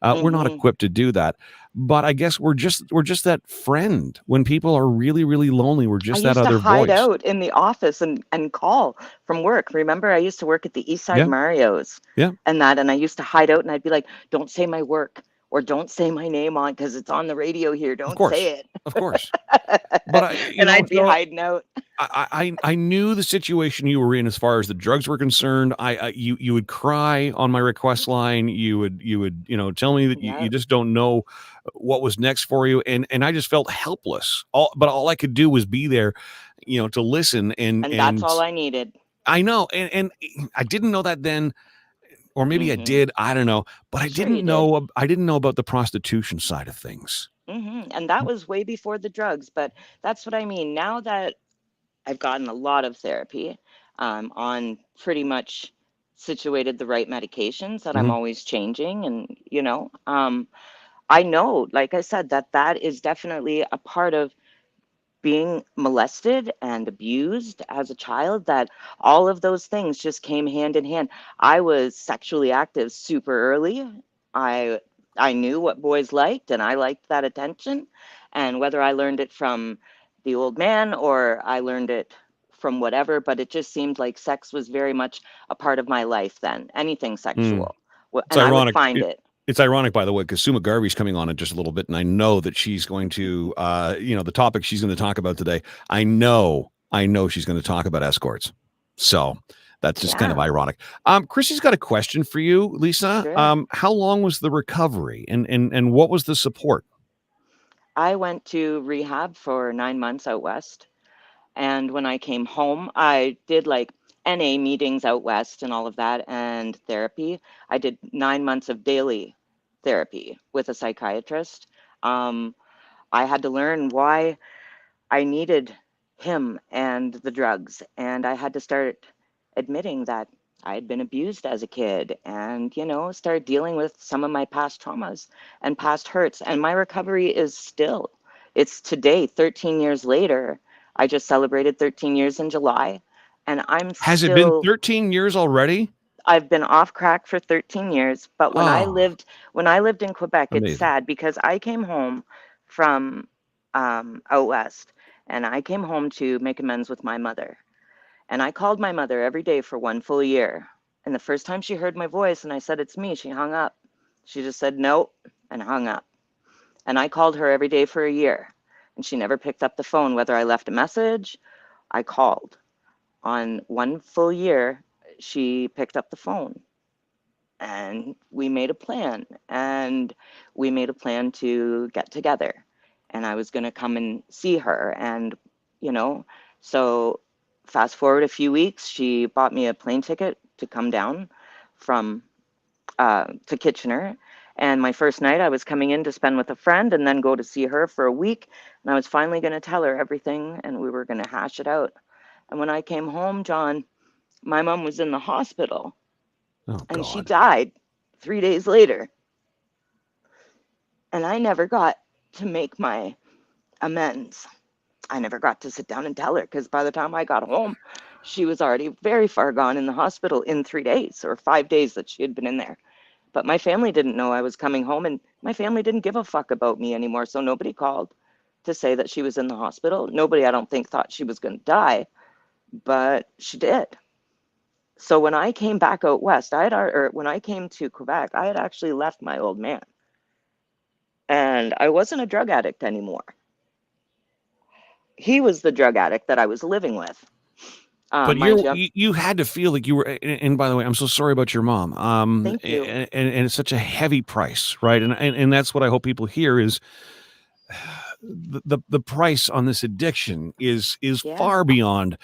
We're not Hmm. equipped to do that. But I guess we're just that friend when people are really really lonely. We're I just that used to other hide voice. out in the office and call from work. Remember, I used to work at the East Side Yeah, Mario's yeah, and I used to hide out and I'd be like, don't say my work or don't say my name on because it's on the radio here. of Don't course, say of course. But it. And I'd be so hiding out. I knew the situation you were in as far as the drugs were concerned. You would cry on my request line. You would tell me that you Yeah. just don't know what was next for you, and I just felt helpless. All I could do was be there, to listen And that's and all I needed. I know, and I didn't know that then, or maybe I Hmm. did. I don't know, but Sure you did. I didn't know about the prostitution side of things. And that was way before the drugs. But that's what I mean. Now that I've gotten a lot of therapy on pretty much situated the right medications that I'm Hmm. always changing. And, I know, like I said, that is definitely a part of being molested and abused as a child, that all of those things just came hand in hand. I was sexually active super early. I knew what boys liked and I liked that attention. And whether I learned it from the old man or I learned it from whatever, but it just seemed like sex was very much a part of my life then, anything sexual. It's And I would ironic. find it. It's ironic, by the way, because Suma Garvey's coming on in just a little bit, and I know that she's going to, the topic she's going to talk about today. I know she's going to talk about escorts. So that's just kind of Yeah, ironic. Chrissy's got a question for you, Lisa. sure. How long was the recovery, and what was the support? I went to rehab for 9 months out west. And when I came home, I did like NA meetings out west and all of that and therapy. I did 9 months of daily therapy with a psychiatrist. Um, I had to learn why I needed him and the drugs. And I had to start admitting that I had been abused as a kid and, start dealing with some of my past traumas and past hurts. And my recovery is still, it's today, 13 years later. I just celebrated 13 years in July. And Has it been still, 13 years already? I've been off crack for 13 years. But Oh, when I lived in Quebec, it's amazing. sad because I came home from out west and I came home to make amends with my mother. And I called my mother every day for 1 full year. And the first time she heard my voice and I said, it's me, she hung up. She just said, no, and hung up. And I called her every day for a year. And she never picked up the phone, whether I left a message, I called. On 1 full year, she picked up the phone and we made a plan. And we made a plan to get together. And I was going to come and see her. And, you know, so fast forward a few weeks, she bought me a plane ticket to come down from to Kitchener. And my first night, I was coming in to spend with a friend and then go to see her for a week. And I was finally going to tell her everything and we were going to hash it out. And when I came home, John, my mom was in the hospital Oh, and she God. died 3 days later. And I never got to make my amends. I never got to sit down and tell her because by the time I got home, she was already very far gone in the hospital in 3 days or 5 days that she had been in there. But my family didn't know I was coming home, and my family didn't give a fuck about me anymore. So nobody called to say that she was in the hospital. Nobody, I don't think, thought she was going to die, but she did. So when I came back out west, or when I came to Quebec, I had actually left my old man, and I wasn't a drug addict anymore. He was the drug addict that I was living with. But Mind you, you had to feel like you were, and by the way, I'm so sorry about your mom. thank you. And it's such a heavy price, right? And that's what I hope people hear is the price on this addiction is Yeah. far beyond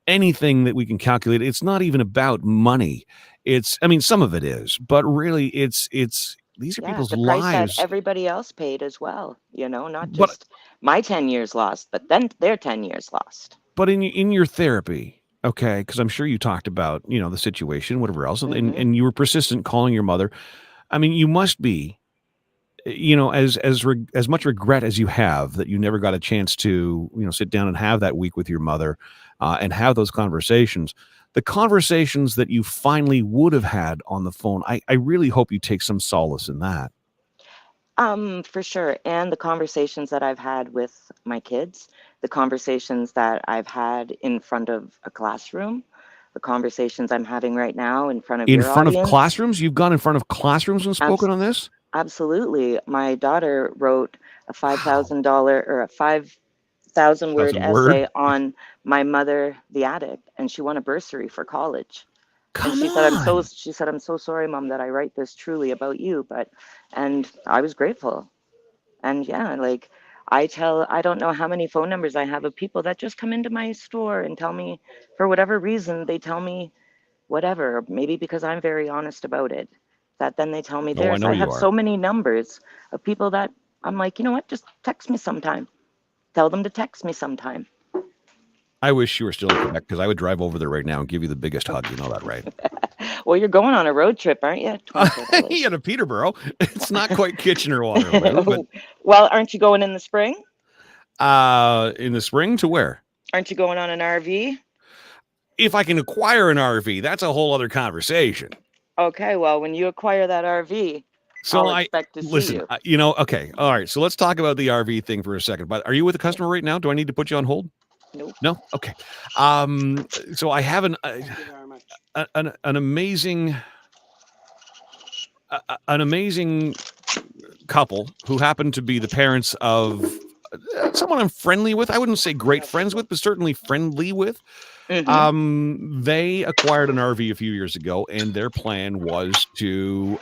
anything that we can calculate. It's not even about money. I mean, some of it is, but really it's these are Yeah, people's the price that lives. everybody else paid as well, not But just my 10 years lost, but then their 10 years lost. But in your therapy, okay, because I'm sure you talked about, the situation, whatever else, and, Mhm. and you were persistent calling your mother. I mean, you must be, as much regret as you have that you never got a chance to, sit down and have that week with your mother, and have those conversations. The conversations that you finally would have had on the phone, I really hope you take some solace in that. For sure. And the conversations that I've had with my kids, the conversations that I've had in front of a classroom, the conversations I'm having right now in front of In your front of audience. classrooms, you've gone in front of classrooms and spoken on this? Absolutely. My daughter wrote a Wow. $5,000 or a 5,000 word 1,000 word? essay on my mother, the addict, and she won a bursary for college. And Come she said, on. I'm so sorry, Mom, that I write this truly about you. And I was grateful. And yeah, like I don't know how many phone numbers I have of people that just come into my store and tell me, for whatever reason, they tell me whatever, maybe because I'm very honest about it, that then they tell me Oh, I theirs. know I you have are. so many numbers of people that I'm like, you know what, just text me sometime. Tell them to text me sometime. I wish you were still in Quebec because I would drive over there right now and give you the biggest hug. You know that, right? Well, you're going on a road trip, aren't you? 24 hours. Yeah, to Peterborough. It's not quite Kitchener Waterloo, but Well, aren't you going in the spring? in the spring to where? Aren't you going on an RV? If I can acquire an RV, that's a whole other conversation. Okay, well, when you acquire that RV, So I'll expect to see listen, you. okay. All right. So let's talk about the RV thing for a second. But are you with a customer right now? Do I need to put you on hold? Nope. No? Okay. So I have an amazing an amazing couple who happen to be the parents of someone I'm friendly with. I wouldn't say great friends with, but certainly friendly with. They acquired an RV a few years ago, and their plan was to,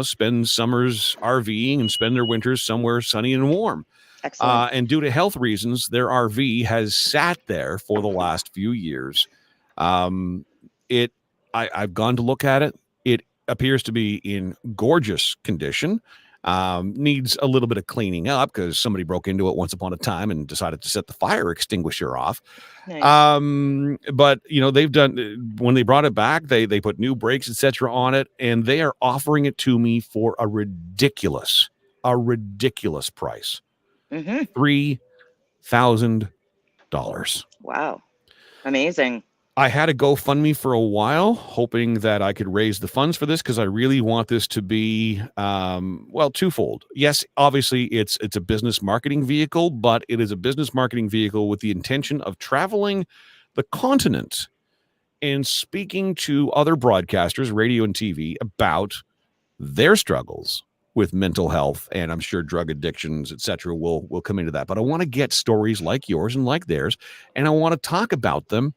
spend summers RVing and spend their winters somewhere sunny and warm. Excellent. And due to health reasons, their RV has sat there for the last few years. Um, I've gone to look at it. It appears to be in gorgeous condition. Needs a little bit of cleaning up because somebody broke into it once upon a time and decided to set the fire extinguisher off. Nice. But they've done, when they brought it back, they put new brakes, etc. on it, and they are offering it to me for a ridiculous price. $3,000. Wow. Amazing. I had a GoFundMe for a while, hoping that I could raise the funds for this because I really want this to be, twofold. Yes, obviously it's a business marketing vehicle, but it is a business marketing vehicle with the intention of traveling the continent and speaking to other broadcasters, radio and TV, about their struggles with mental health, and I'm sure drug addictions, etc. will come into that. But I want to get stories like yours and like theirs, and I want to talk about them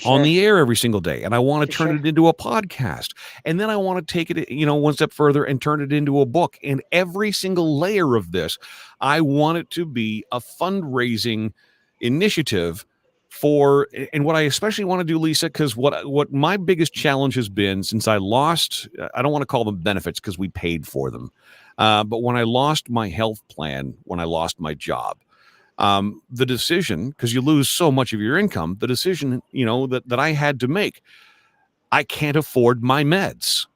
on the air every single day. And I want to turn it into a podcast. And then I want to take it, one step further and turn it into a book. And every single layer of this, I want it to be a fundraising initiative for, and what I especially want to do, Lisa, because what my biggest challenge has been since I lost, I don't want to call them benefits because we paid for them. But when I lost my health plan, when I lost my job, The decision, because you lose so much of your income, the decision, that I had to make, I can't afford my meds.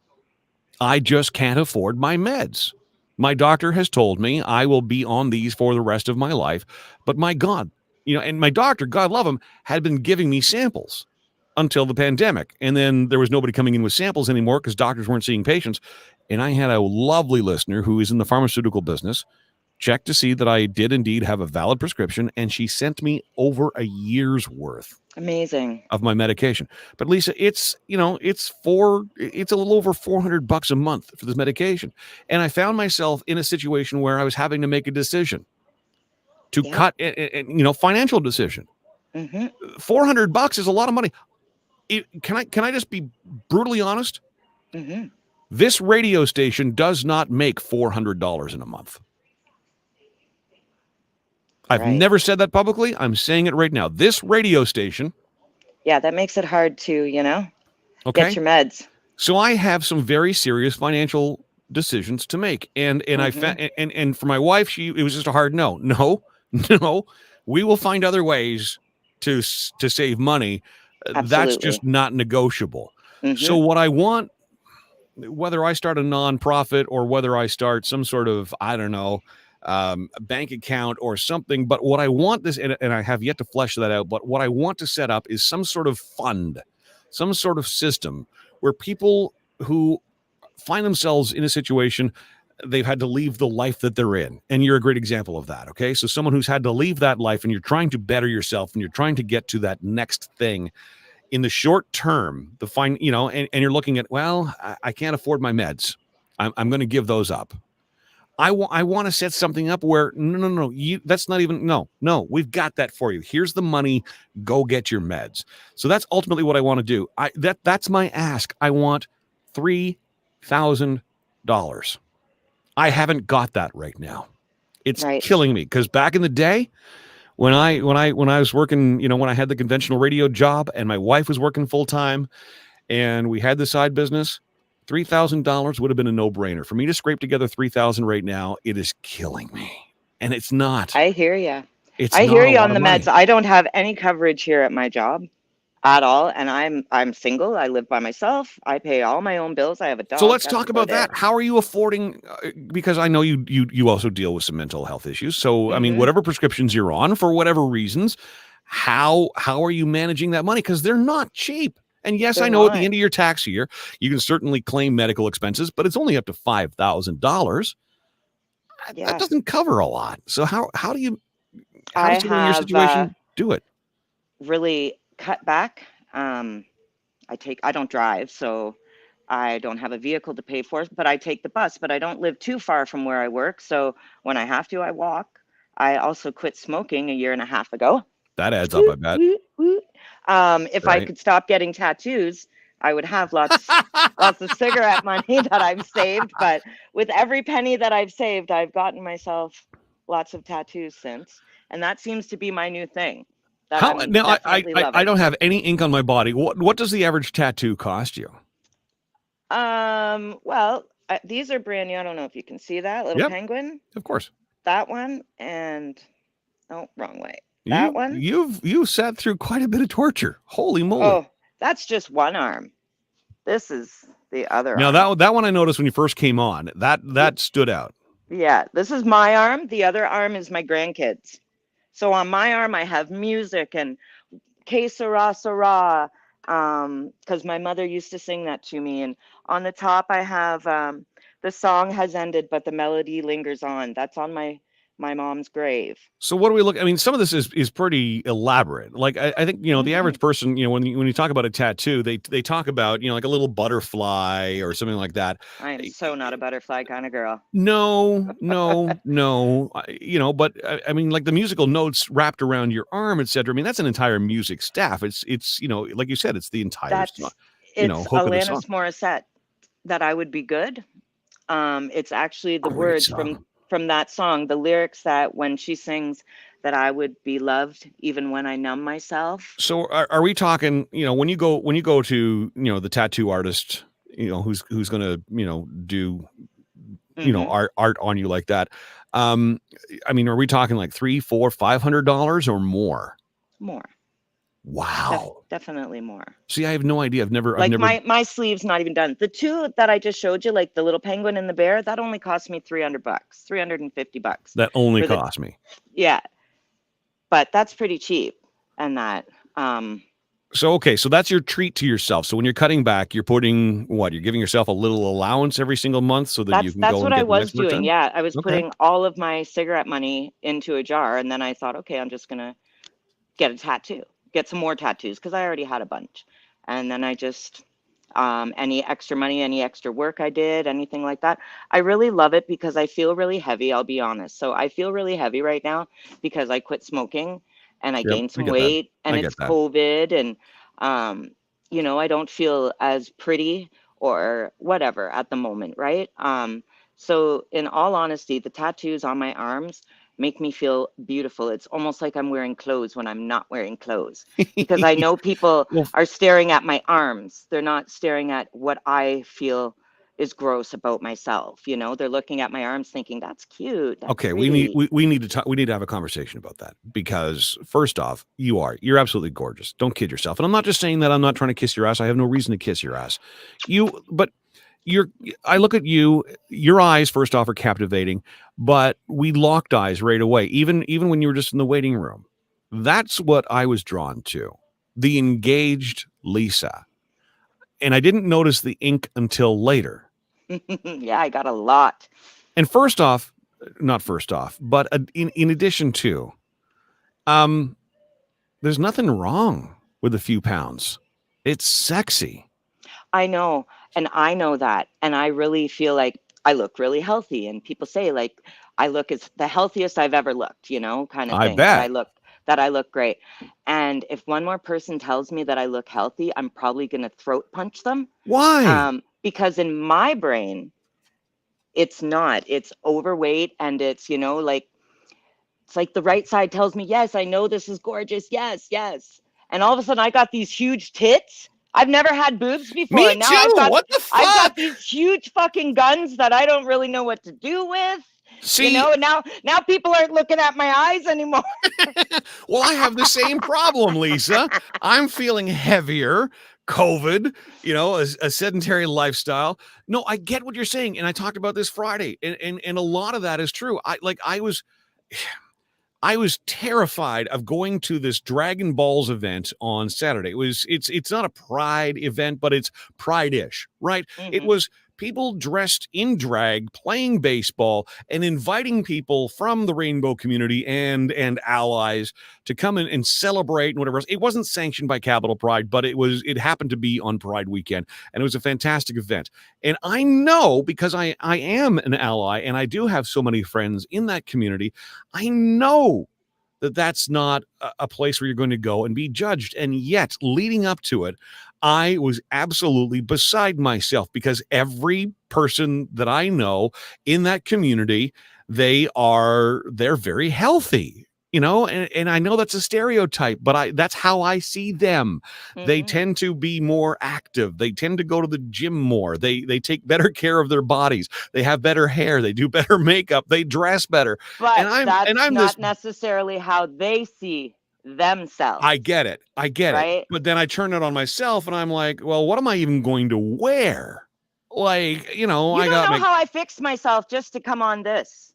I just can't afford my meds. My doctor has told me I will be on these for the rest of my life. But my God, and my doctor, God love him, had been giving me samples until the pandemic. And then there was nobody coming in with samples anymore because doctors weren't seeing patients. And I had a lovely listener who is in the pharmaceutical business check to see that I did indeed have a valid prescription, and she sent me over a year's worth Amazing. of my medication. But Lisa, it's a little over $400 a month for this medication. And I found myself in a situation where I was having to make a decision to cut, financial decision. $400 is a lot of money. Can I just be brutally honest? This radio station does not make $400 in a month. I've never said that publicly. I'm saying it right now. This radio station. Yeah, that makes it hard to, get your meds. So I have some very serious financial decisions to make. And for my wife, it was just a hard no. No, we will find other ways to save money. Absolutely. That's just not negotiable. So what I want, whether I start a nonprofit or whether I start some sort of, I don't know, bank account or something, but what I want and I have yet to flesh that out, but what I want to set up is some sort of fund, some sort of system where people who find themselves in a situation, they've had to leave the life that they're in. And you're a great example of that. Okay. So someone who's had to leave that life and you're trying to better yourself and you're trying to get to that next thing in the short term, and you're looking at, well, I can't afford my meds. I'm going to give those up. I want to set something up where no, that's not even no, we've got that for you. Here's the money, go get your meds. So that's ultimately what I want to do. That's my ask. I want $3,000. I haven't got that right now. It's killing me because back in the day, when I was working, when I had the conventional radio job and my wife was working full time, and we had the side business, $3,000 would have been a no-brainer. For me to scrape together $3,000 right now, it is killing me. And it's not. I hear you. I hear you on the meds. I don't have any coverage here at my job at all. And I'm single. I live by myself. I pay all my own bills. I have a dog. So let's talk about that. How are you affording, because I know you also deal with some mental health issues. So, I mean, whatever prescriptions you're on for whatever reasons, how are you managing that money? Because they're not cheap. And yes, I know at the end of your tax year, you can certainly claim medical expenses, but it's only up to $5,000. That doesn't cover a lot. So how do you, in your situation, do it? Really cut back. I don't drive, so I don't have a vehicle to pay for, but I take the bus, but I don't live too far from where I work. So when I have to, I walk. I also quit smoking a year and a half ago. That adds up, I bet. If I could stop getting tattoos, I would have lots of cigarette money that I've saved. But with every penny that I've saved, I've gotten myself lots of tattoos since. And that seems to be my new thing. I don't have any ink on my body. What does the average tattoo cost you? Well, these are brand new. I don't know if you can see that little penguin. Of course. That one and wrong way. That one. You've sat through quite a bit of torture. Holy moly! Oh, that's just one arm. This is the other. Now that one I noticed when you first came on. That stood out. Yeah, this is my arm. The other arm is my grandkids. So on my arm I have music and Que Sera Sera, because my mother used to sing that to me. And on the top I have the song has ended, but the melody lingers on. That's on my mom's grave. So what do we look? I mean, some of this is pretty elaborate. Like I think the average person, when you talk about a tattoo, they talk about like a little butterfly or something like that. I am so not a butterfly kind of girl. No. But I mean, like the musical notes wrapped around your arm, etc. I mean, that's an entire music staff. It's like you said, it's the entire song. It's Alanis Morissette that I would be good. It's actually the words from that song, the lyrics that when she sings that I would be loved even when I numb myself. So are we talking, when you go to, the tattoo artist, who's going to, do, art on you like that. I mean, are we talking like $300, $400, $500 or more? More. Wow. Definitely more. See, I have no idea. I've never. My sleeve's not even done. The two that I just showed you, like the little penguin and the bear, that only cost me $300, $350. That only cost me. Yeah, but that's pretty cheap. And that. So okay, so that's your treat to yourself. So when you're cutting back, you're putting what? You're giving yourself a little allowance every single month so that you can go and get the That's what I was next work doing. done? Yeah, I was Okay. putting all of my cigarette money into a jar, and then I thought, okay, I'm just gonna get a tattoo, get some more tattoos because I already had a bunch, and then I just any extra money, any extra work I did, anything like that. I really love it because I feel really heavy. I'll be honest. So I feel really heavy right now because I quit smoking and I Yep, gained I some get that. weight, and I it's get that. COVID, and you know, I don't feel as pretty or whatever at the moment, right? So in all honesty, the tattoos on my arms make me feel beautiful. It's almost like I'm wearing clothes when I'm not wearing clothes because I know people Well, are staring at my arms. They're not staring at what I feel is gross about myself. You know, they're looking at my arms thinking that's cute. That's okay, pretty. we need to talk. We need to have a conversation about that because first off, you're absolutely gorgeous. Don't kid yourself. And I'm not just saying that. I'm not trying to kiss your ass. I have no reason to kiss your ass. But I look at you. Your eyes, first off, are captivating. But we locked eyes right away. Even when you were just in the waiting room, that's what I was drawn to. The engaged Lisa, and I didn't notice the ink until later. Yeah, I got a lot. And first off, not first off, but in addition to, there's nothing wrong with a few pounds. It's sexy. I know, and I know that, and I really feel like I look really healthy, and people say like I look as the healthiest I've ever looked, you know, kind of I thing. That I bet. look great. And if one more person tells me that I look healthy, I'm probably going to throat punch them. Why? Because in my brain, it's not. It's overweight, and it's, you know, like it's like the right side tells me, yes, I know this is gorgeous. Yes, yes. And all of a sudden I got these huge tits. I've never had boobs before. Me And now too. What the I've got fuck? these huge fucking guns that I don't really know what to do with. See, You know, and now people aren't looking at my eyes anymore. well, I have the same problem, Lisa. I'm feeling heavier. COVID, you know, a sedentary lifestyle. No, I get what you're saying, and I talked about this Friday, and a lot of that is true. I was terrified of going to this Dragon Balls event on Saturday. It's not a pride event, but it's pride-ish, right? It Mhm. was people dressed in drag playing baseball and inviting people from the rainbow community and allies to come in and celebrate and whatever else. It wasn't sanctioned by Capital Pride, but it happened to be on Pride weekend, and it was a fantastic event. And I know because I am an ally and I do have so many friends in that community, I know that that's not a place where you're going to go and be judged. And yet, leading up to it, I was absolutely beside myself because every person that I know in that community, they're very healthy. You know, and I know that's a stereotype, but that's how I see them. They Mhm. tend to be more active. They tend to go to the gym more. They take better care of their bodies. They have better hair. They do better makeup. They dress better. But that's I'm this. not necessarily how they see themselves, I get it. I get it. right? But then I turn it on myself and I'm like, well, what am I even going to wear? Like, you know, You I don't got know my how I fixed myself just to come on this.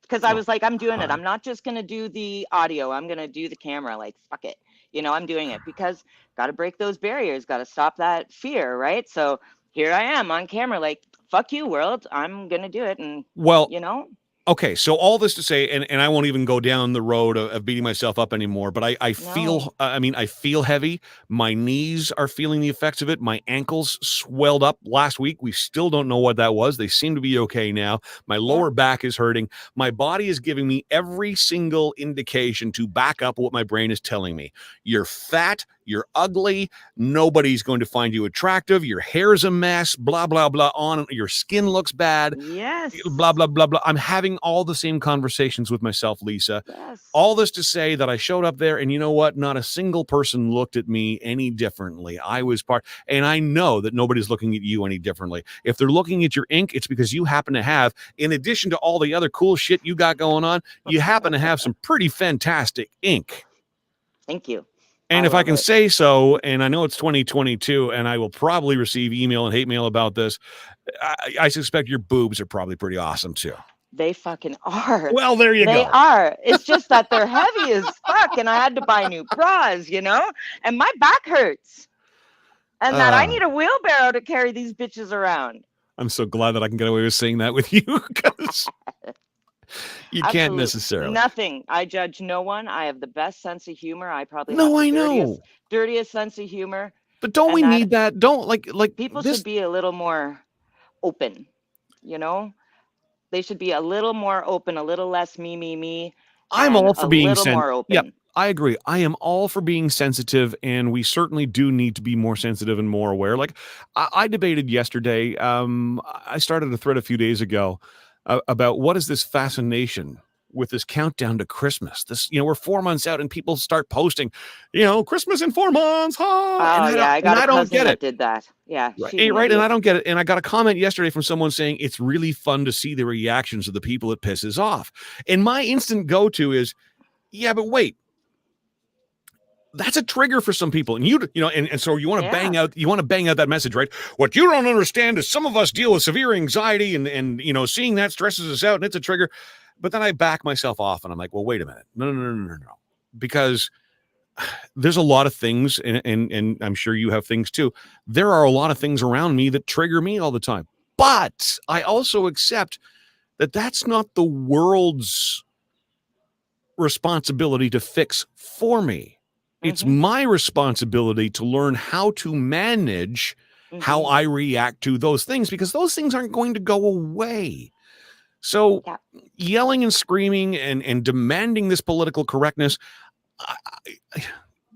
Because I oh, was like, I'm doing it. God. I'm not just going to do the audio. I'm going to do the camera. Like, fuck it. You know, I'm doing it because got to break those barriers, got to stop that fear, right? So here I am on camera, like, fuck you, world. I'm going to do it. And, Well, you know, okay, so all this to say, and I won't even go down the road of beating myself up anymore, but I no. feel, I feel heavy. My knees are feeling the effects of it. My ankles swelled up last week. We still don't know what that was. They seem to be okay now. My lower back is hurting. My body is giving me every single indication to back up what my brain is telling me. You're fat. you're ugly, nobody's going to find you attractive, your hair's a mess, blah, blah, blah, on, your skin looks bad, Yes. blah, blah, blah, blah. I'm having all the same conversations with myself, Lisa. Yes. All this to say that I showed up there, and you know what? Not a single person looked at me any differently. I was part, and I know that nobody's looking at you any differently. If they're looking at your ink, it's because you happen to have, in addition to all the other cool shit you got going on, you happen to have some pretty fantastic ink. Thank you. And if I can say so, and I know it's 2022, and I will probably receive email and hate mail about this, I suspect your boobs are probably pretty awesome too. They fucking are. Well, there you go. They are. It's just that they're heavy as fuck, and I had to buy new bras, you know? And my back hurts. And that I need a wheelbarrow to carry these bitches around. I'm so glad that I can get away with saying that with you, because you can't necessarily. Nothing. I judge no one. I have the best sense of humor. I probably No, have I the know. dirtiest sense of humor. But don't we need that? Don't like people this... should be a little more open, you know? They should be a little more open, a little less me. I'm all for being more open. Yep, I agree. I am all for being sensitive, and we certainly do need to be more sensitive and more aware. Like I debated yesterday. I started a thread a few days ago about what is this fascination with this countdown to Christmas. This, we're 4 months out, and people start posting, Christmas in 4 months. I got a cousin that did that. Yeah, right. And I don't get it. And I got a comment yesterday from someone saying it's really fun to see the reactions of the people it pisses off. And my instant go-to is, yeah, but wait. That's a trigger for some people. And and so you want to bang out that message, right? What you don't understand is some of us deal with severe anxiety and seeing that stresses us out and it's a trigger. But then I back myself off and I'm like, well, wait a minute. No. Because there's a lot of things, and I'm sure you have things too. There are a lot of things around me that trigger me all the time. But I also accept that that's not the world's responsibility to fix for me. It's my responsibility to learn how to manage how I react to those things, because those things aren't going to go away. So yelling and screaming and demanding this political correctness,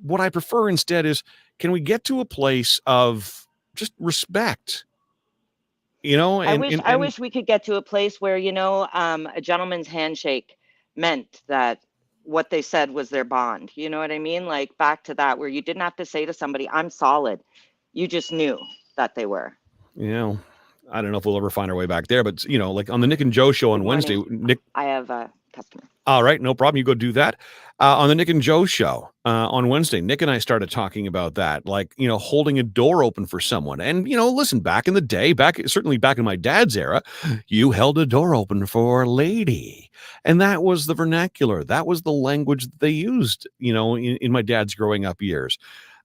what I prefer instead is, can we get to a place of just respect? I wish we could get to a place where, a gentleman's handshake meant that what they said was their bond. You know what I mean? Like back to that, where you didn't have to say to somebody, I'm solid. You just knew that they were. I don't know if we'll ever find our way back there, but like on the Nick and Joe show on Wednesday, Nick. I have a customer. All right, no problem. You go do that. On the Nick and Joe show on Wednesday, Nick and I started talking about that, like, holding a door open for someone. And, listen, back in the day, certainly back in my dad's era, you held a door open for a lady. And that was the vernacular. That was the language that they used, in my dad's growing up years.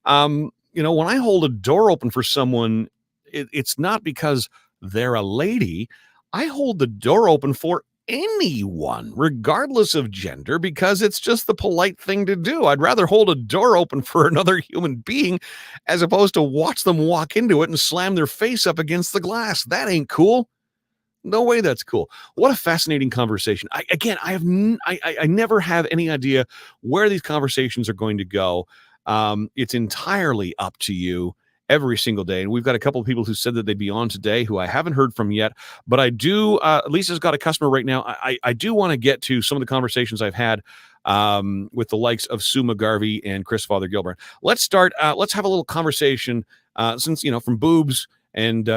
When I hold a door open for someone, it's not because they're a lady. I hold the door open for anyone, regardless of gender, because it's just the polite thing to do. I'd rather hold a door open for another human being as opposed to watch them walk into it and slam their face up against the glass. That ain't cool. No way that's cool. What a fascinating conversation. I never have any idea where these conversations are going to go. It's entirely up to you every single day. And we've got a couple of people who said that they'd be on today who I haven't heard from yet, but I do, Lisa's got a customer right now. I do want to get to some of the conversations I've had with the likes of Sue McGarvey and Chris Father Gilburn. Let's have a little conversation since, from boobs and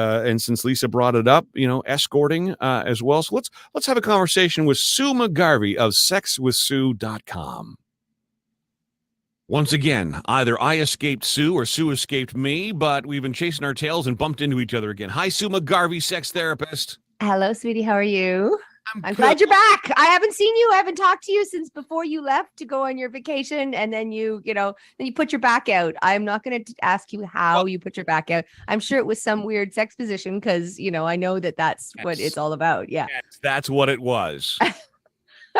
since Lisa brought it up, escorting as well. So let's have a conversation with Sue McGarvey of sexwithsue.com. Once again, either I escaped Sue or Sue escaped me, but we've been chasing our tails and bumped into each other again. Hi, Sue McGarvey, sex therapist. Hello, sweetie. How are you? I'm glad you're back. I haven't seen you. I haven't talked to you since before you left to go on your vacation. And then you put your back out. I'm not going to ask you how you put your back out. I'm sure it was some weird sex position because, I know that's what it's all about. Yeah. That's what it was.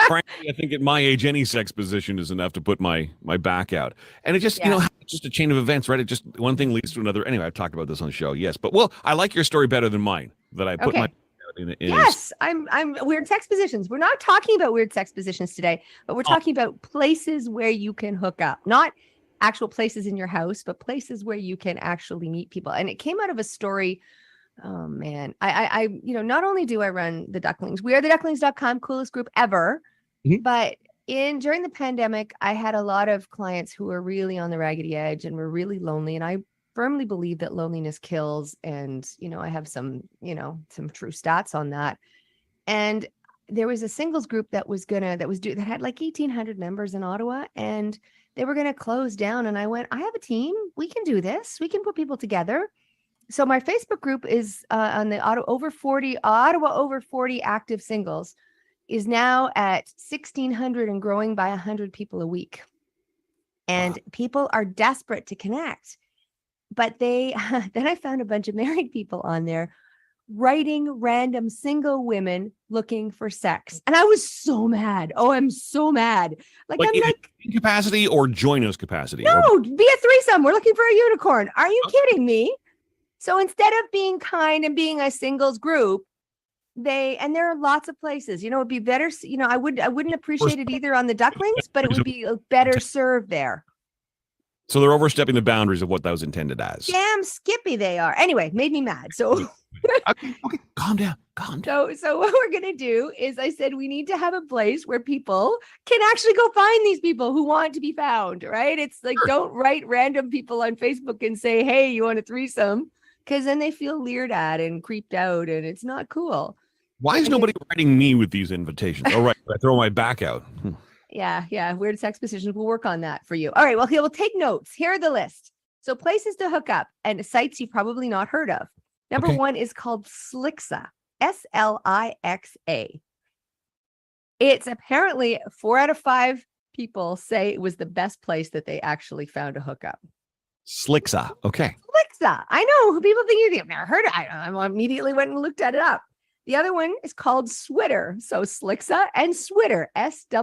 Frankly, I think at my age, any sex position is enough to put my back out. And it just, it's just a chain of events, right? It just, one thing leads to another. Anyway, I've talked about this on the show. Yes. But I like your story better than mine that I put my Yes, I'm weird sex positions. We're not talking about weird sex positions today, but we're talking about places where you can hook up. Not actual places in your house, but places where you can actually meet people. And it came out of a story. Oh man, I not only do I run the Ducklings, we are the ducklings.com, coolest group ever. Mhm. But during the pandemic, I had a lot of clients who were really on the raggedy edge and were really lonely. And I firmly believe that loneliness kills. And, I have some true stats on that. And there was a singles group that had like 1,800 members in Ottawa, and they were going to close down. And I went, I have a team. We can do this. We can put people together. So my Facebook group is on the Ottawa over 40 active singles is now at 1,600 and growing by 100 people a week. And people are desperate to connect. But then I found a bunch of married people on there writing random single women looking for sex. And I was so mad. Oh, I'm so mad. Like I'm like capacity or join us capacity. No, be a threesome. We're looking for a unicorn. Are you kidding me? So instead of being kind and being a singles group, and there are lots of places, it'd be better. I wouldn't appreciate it either on the Ducklings, but it would be better served there. So they're overstepping the boundaries of what that was intended as. Damn skippy they are. Anyway, made me mad. So okay, calm down. So what we're gonna do is I said we need to have a place where people can actually go find these people who want to be found, right? It's like don't write random people on Facebook and say, hey, you want a threesome? Because then they feel leered at and creeped out, and it's not cool. Why is nobody writing me with these invitations? All right, I throw my back out. Yeah. Weird sex positions. We'll work on that for you. All right. Well, we'll take notes. Here are the list. So places to hook up and sites you've probably not heard of. Number one is called Slixa, Slixa. It's apparently 4 out of 5 people say it was the best place that they actually found a hookup. Slixa. Okay. Slixa. I know. People think you've never heard of it. I immediately went and looked at it up. The other one is called Switter. So Slixa and Switter, Switter.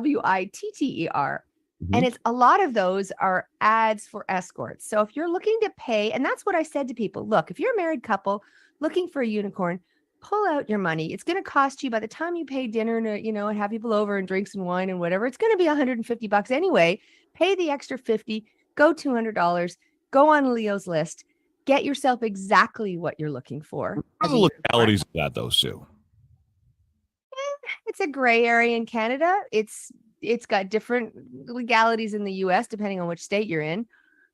Mm-hmm. And it's a lot of those are ads for escorts. So if you're looking to pay, and that's what I said to people, look, if you're a married couple looking for a unicorn, pull out your money. It's going to cost you by the time you pay dinner and, and have people over and drinks and wine and whatever, it's going to be $150 anyway. Pay the extra $50, go $200, go on Leo's list, get yourself exactly what you're looking for. What are the legalities of that though, Sue? It's a gray area in Canada. It's got different legalities in the US depending on which state you're in.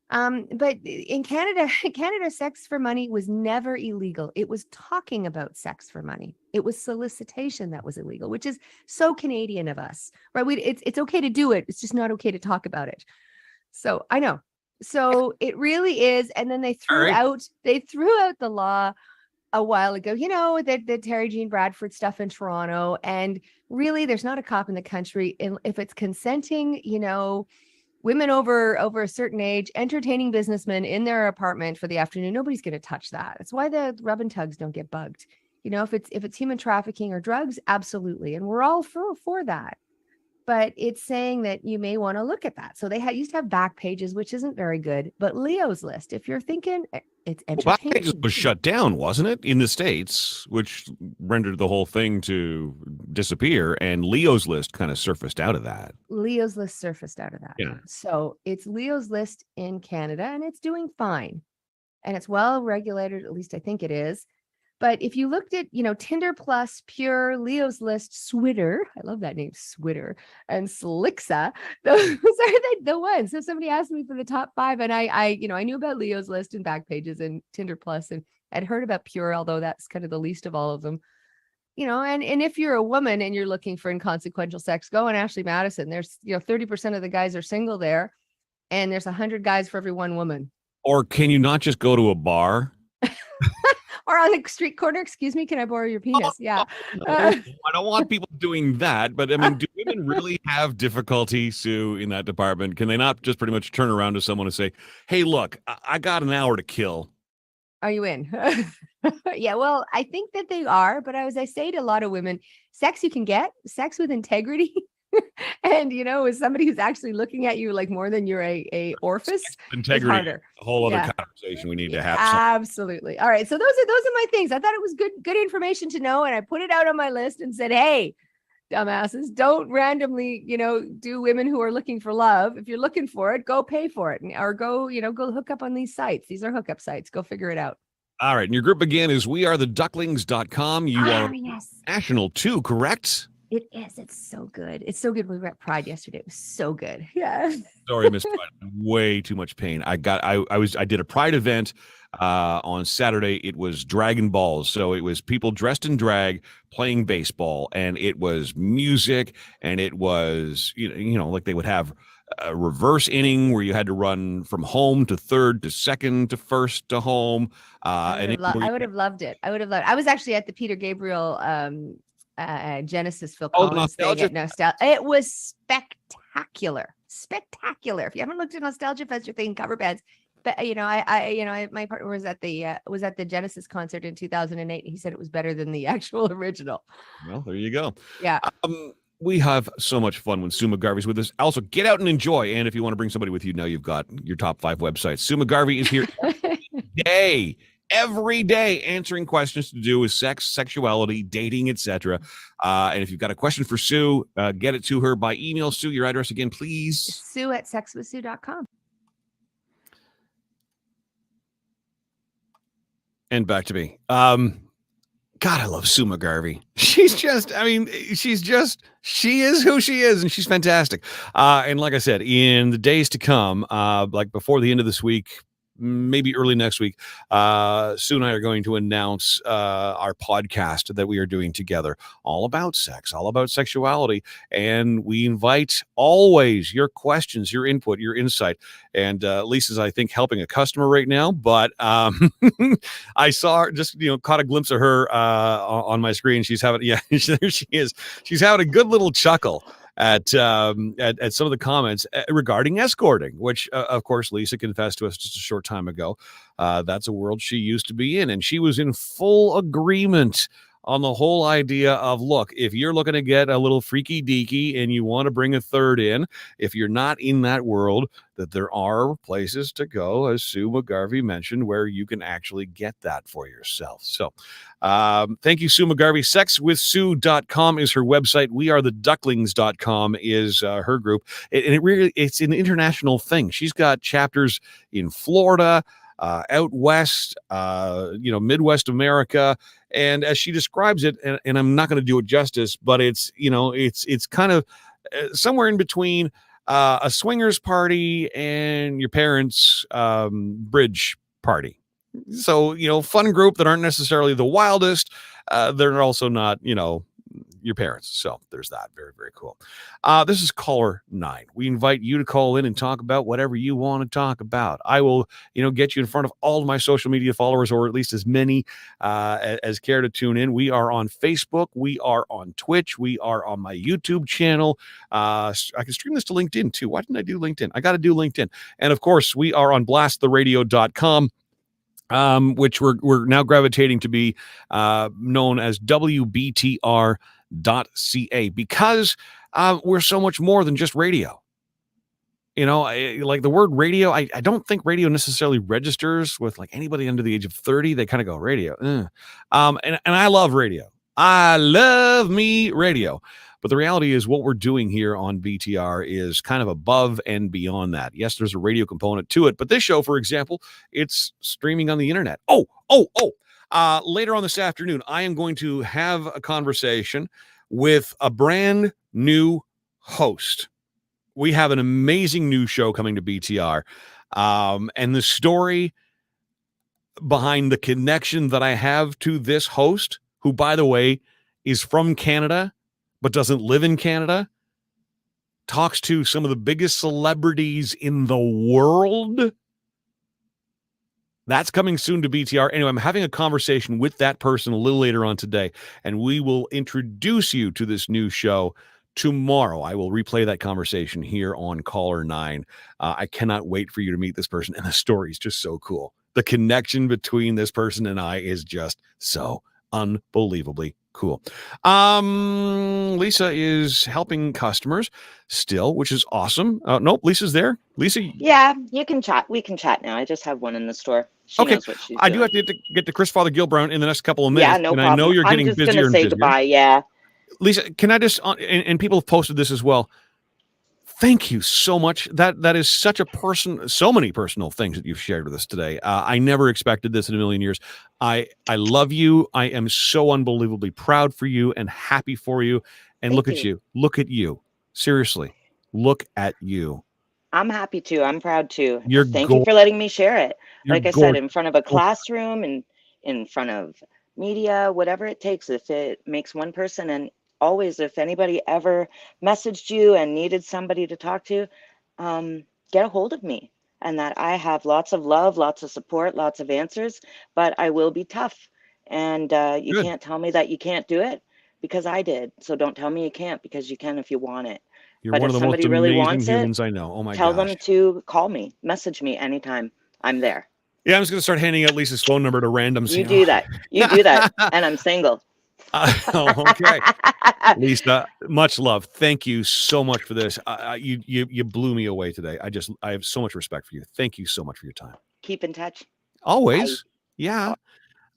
But in Canada, sex for money was never illegal. It was talking about sex for money. It was solicitation that was illegal, which is so Canadian of us, right? It's okay to do it. It's just not okay to talk about it. So I know. So it really is. And then they threw out the law a while ago, the Terry Jean Bradford stuff in Toronto. And really, there's not a cop in the country. If it's consenting, women over a certain age, entertaining businessmen in their apartment for the afternoon, nobody's going to touch that. That's why the rub and tugs don't get bugged. If it's human trafficking or drugs, absolutely. And we're all for that. But it's saying that you may want to look at that. So they used to have back pages, which isn't very good. But Leo's list, if you're thinking it's entertaining. Back pages was shut down, wasn't it, in the States, which rendered the whole thing to disappear. And Leo's list kind of surfaced out of that. Yeah. So it's Leo's list in Canada, and it's doing fine. And it's well regulated, at least I think it is. But if you looked at, Tinder Plus, Pure, Leo's List, Switter, I love that name, Switter, and Slixa, those are the ones. So somebody asked me for the top 5, and I knew about Leo's List and Backpages and Tinder Plus, and I'd heard about Pure, although that's kind of the least of all of them. And if you're a woman and you're looking for inconsequential sex, go on Ashley Madison. There's, 30% of the guys are single there, and there's 100 guys for every one woman. Or can you not just go to a bar? Or on the street corner, excuse me, can I borrow your penis? Yeah. I don't want people doing that, but I mean, do women really have difficulty, Sue, in that department? Can they not just pretty much turn around to someone and say, hey, look, I got an hour to kill? Are you in? Yeah, well, I think that they are, but as I say to a lot of women, sex you can get, sex with integrity. And with somebody who's actually looking at you like more than you're a orifice, integrity, a whole other conversation we need to have. Absolutely. All right, so those are my things. I thought it was good information to know, and I put it out on my list and said, hey, dumbasses. Don't randomly, do women who are looking for love. If you're looking for it, go pay for it, or go hook up on these sites. These are hookup sites. Go figure it out. All right. And your group again is wearetheducklings.com. You are national too, correct? It is. It's so good. It's so good. We were at Pride yesterday. It was so good. Yeah. Sorry, Miss Pride. Way too much pain. I did a Pride event on Saturday. It was Dragon Balls. So it was people dressed in drag playing baseball, and it was music, and it was, like they would have a reverse inning where you had to run from home to third to second to first to home. I would have loved it. I was actually at the Peter Gabriel Genesis Phil Collins thing at Nostalgia. It was spectacular. If you haven't looked at Nostalgia Fest, you're thinking cover bands. But my partner was at the Genesis concert in 2008. He said it was better than the actual original. Well, there you go. Yeah. We have so much fun when Sue McGarvey's with us. Also, get out and enjoy. And if you want to bring somebody with you, now you've got your top 5 websites. Sue McGarvey is here every day answering questions to do with sex, sexuality, dating, etc. And if you've got a question for Sue, get it to her by email. Sue, your address again, please. Sue@sexwithsue.com. And back to me. God, I love Sue McGarvey. She is who she is, and she's fantastic. And like I said, in the days to come, like before the end of this week, maybe early next week, Sue and I are going to announce our podcast that we are doing together, all about sex, all about sexuality. And we invite always your questions, your input, your insight. And Lisa's, I think, helping a customer right now. But I saw her, just caught a glimpse of her on my screen. She's having, there she is. She's having a good little chuckle at some of the comments regarding escorting, which of course Lisa confessed to us just a short time ago. That's a world she used to be in, and she was in full agreement on the whole idea of, look, if you're looking to get a little freaky deaky and you want to bring a third in, if you're not in that world, that there are places to go, as Sue McGarvey mentioned, where you can actually get that for yourself. So thank you, Sue McGarvey. Sexwithsue.com is her website. Wearetheducklings.com is her group. It's an international thing. She's got chapters in Florida, out west, Midwest America. And as she describes it, and I'm not going to do it justice, but it's kind of somewhere in between a swingers party and your parents' bridge party. So, fun group that aren't necessarily the wildest. They're also not, your parents. So there's that. Very, very cool. This is caller 9. We invite you to call in and talk about whatever you want to talk about. I will, get you in front of all of my social media followers, or at least as many as care to tune in. We are on Facebook. We are on Twitch. We are on my YouTube channel. I can stream this to LinkedIn too. Why didn't I do LinkedIn? I got to do LinkedIn. And of course, we are on blasttheradio.com. Which we're now gravitating to be known as WBTR.ca, because we're so much more than just radio. Like the word radio, I don't think radio necessarily registers with like anybody under the age of 30. They kind of go radio. And I love radio. I love me radio. But the reality is what we're doing here on BTR is kind of above and beyond that. Yes, there's a radio component to it. But this show, for example, it's streaming on the internet. Later on this afternoon, I am going to have a conversation with a brand new host. We have an amazing new show coming to BTR. And the story behind the connection that I have to this host, who, by the way, is from Canada, but doesn't live in Canada, talks to some of the biggest celebrities in the world. That's coming soon to BTR. Anyway, I'm having a conversation with that person a little later on today, and we will introduce you to this new show tomorrow. I will replay that conversation here on Caller 9. I cannot wait for you to meet this person, and the story is just so cool. The connection between this person and I is just so unbelievably cool. Lisa is helping customers still, which is awesome. Nope, Lisa's there. Lisa. Yeah, you can chat. We can chat now. I just have one in the store. She knows what she's doing. Do have to get to Chris Father Gilbrown in the next couple of minutes. Yeah, no problem. I know you're getting I'm just busier gonna and say busier. Goodbye. Yeah. Lisa, can I just, and people have posted this as well. Thank you so much. That is such a so many personal things that you've shared with us today. I never expected this in a million years. I love you. I am so unbelievably proud for you and happy for you. And look at you. Look at you. Seriously, look at you. I'm happy too. I'm proud too. You're Thank you for letting me share it. Like I said, gorgeous. in front of a classroom and in front of media, whatever it takes, if it makes one person, and always, if anybody ever messaged you and needed somebody to talk to, get a hold of me. And that I have lots of love, lots of support, lots of answers, but I will be tough. And you Good. can't tell me that you can't do it, because I did. So don't tell me you can't, because you can if you want it. You're But one if of the most somebody really amazing wants humans it, I know. Oh my tell gosh. them to call me, message me anytime. I'm there. Yeah, I'm just going to start handing out Lisa's phone number to randoms. You do that. You do that. And I'm single. Okay. Lisa, much love. Thank you so much for this. You blew me away today. I have so much respect for you. Thank you so much for your time. Keep in touch. Always. Bye. Yeah.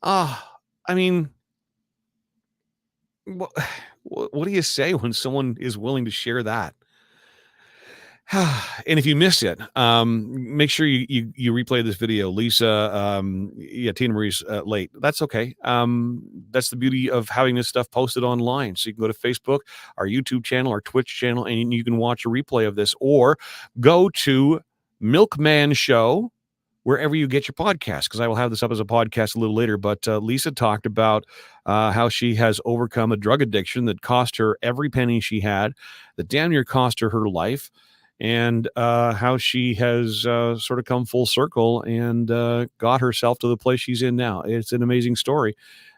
I mean, what do you say when someone is willing to share that? And if you missed it, make sure you replay this video. Lisa, Tina Marie's late. That's okay. That's the beauty of having this stuff posted online. So you can go to Facebook, our YouTube channel, our Twitch channel, and you can watch a replay of this, or go to Milkman Show, wherever you get your podcast, because I will have this up as a podcast a little later. But Lisa talked about how she has overcome a drug addiction that cost her every penny she had, that damn near cost her life, and how she has sort of come full circle and got herself to the place she's in now. It's an amazing story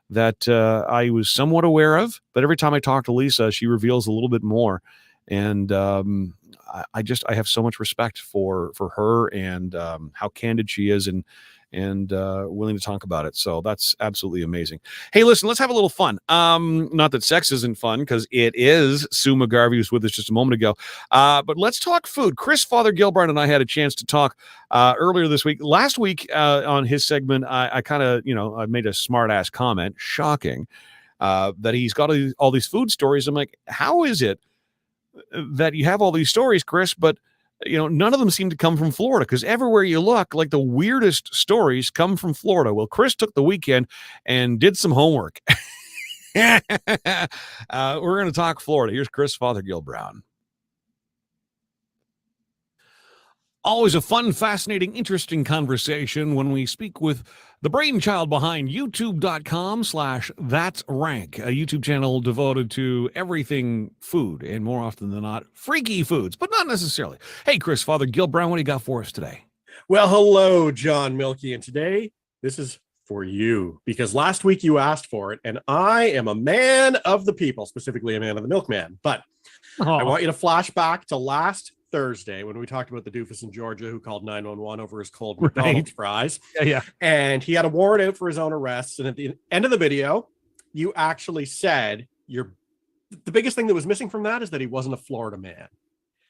that I was somewhat aware of, but every time I talk to Lisa, she reveals a little bit more. And I have so much respect for her and how candid she is and willing to talk about it. So that's absolutely amazing. Hey, listen, let's have a little fun. Not that sex isn't fun, because it is. Sue McGarvey was with us just a moment ago. But let's talk food. Chris Father Gilbride and I had a chance to talk earlier this week. Last week on his segment, I kind of, I made a smart ass comment, shocking, that he's got all these food stories. I'm like, how is it that you have all these stories, Chris, but none of them seem to come from Florida? Because everywhere you look, like, the weirdest stories come from Florida. Well, Chris took the weekend and did some homework. We're going to talk Florida. Here's Chris Fothergill Brown. Always a fun, fascinating, interesting conversation when we speak with the brainchild behind youtube.com/That's Rank, a YouTube channel devoted to everything food, and more often than not, freaky foods, but not necessarily. Hey, Chris Fothergill Brown, what do you got for us today? Well, hello, John Milkey, and today this is for you, because last week you asked for it, and I am a man of the people, specifically a man of the milkman. But I want you to flash back to last Thursday when we talked about the doofus in Georgia who called 911 over his cold McDonald's fries. Yeah. And he had a warrant out for his own arrest. And at the end of the video, you actually said the biggest thing that was missing from that is that he wasn't a Florida man.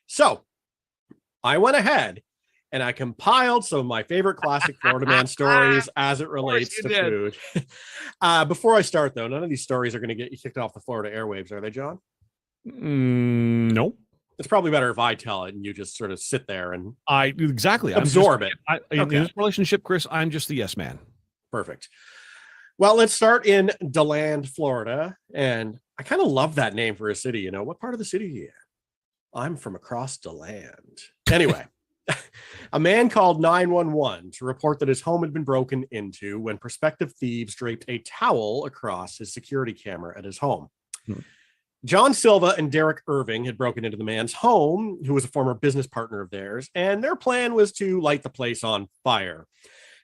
So I went ahead and I compiled some of my favorite classic Florida man stories as it relates to food. Before I start, though, none of these stories are going to get you kicked off the Florida airwaves, are they, John? Nope. It's probably better if I tell it and you just sort of sit there and exactly absorb it. In this relationship, Chris, I'm just the yes man. Perfect. Well, let's start in DeLand, Florida. And I kind of love that name for a city. What part of the city are you in? I'm from across DeLand. Anyway, a man called 911 to report that his home had been broken into when prospective thieves draped a towel across his security camera at his home. John Silva and Derek Irving had broken into the man's home, who was a former business partner of theirs, and their plan was to light the place on fire.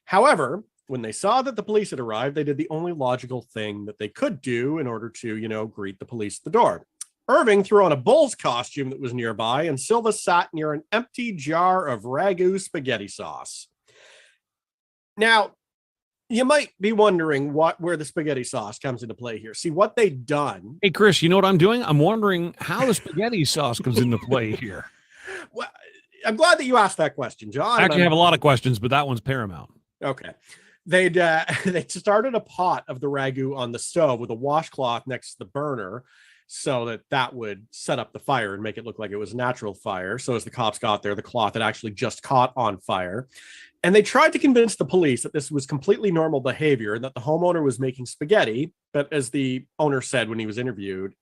However, when they saw that the police had arrived, they did the only logical thing that they could do in order to, greet the police at the door. Irving threw on a bull's costume that was nearby, and Silva sat near an empty jar of ragu spaghetti sauce. Now, you might be wondering where the spaghetti sauce comes into play here. See, what they've done... Hey, Chris, you know what I'm doing? I'm wondering how the spaghetti sauce comes into play here. Well, I'm glad that you asked that question, John. I actually have a lot of questions, but that one's paramount. Okay. They started a pot of the ragu on the stove with a washcloth next to the burner, so that would set up the fire and make it look like it was a natural fire. So as the cops got there, the cloth had actually just caught on fire. And they tried to convince the police that this was completely normal behavior and that the homeowner was making spaghetti. But as the owner said when he was interviewed,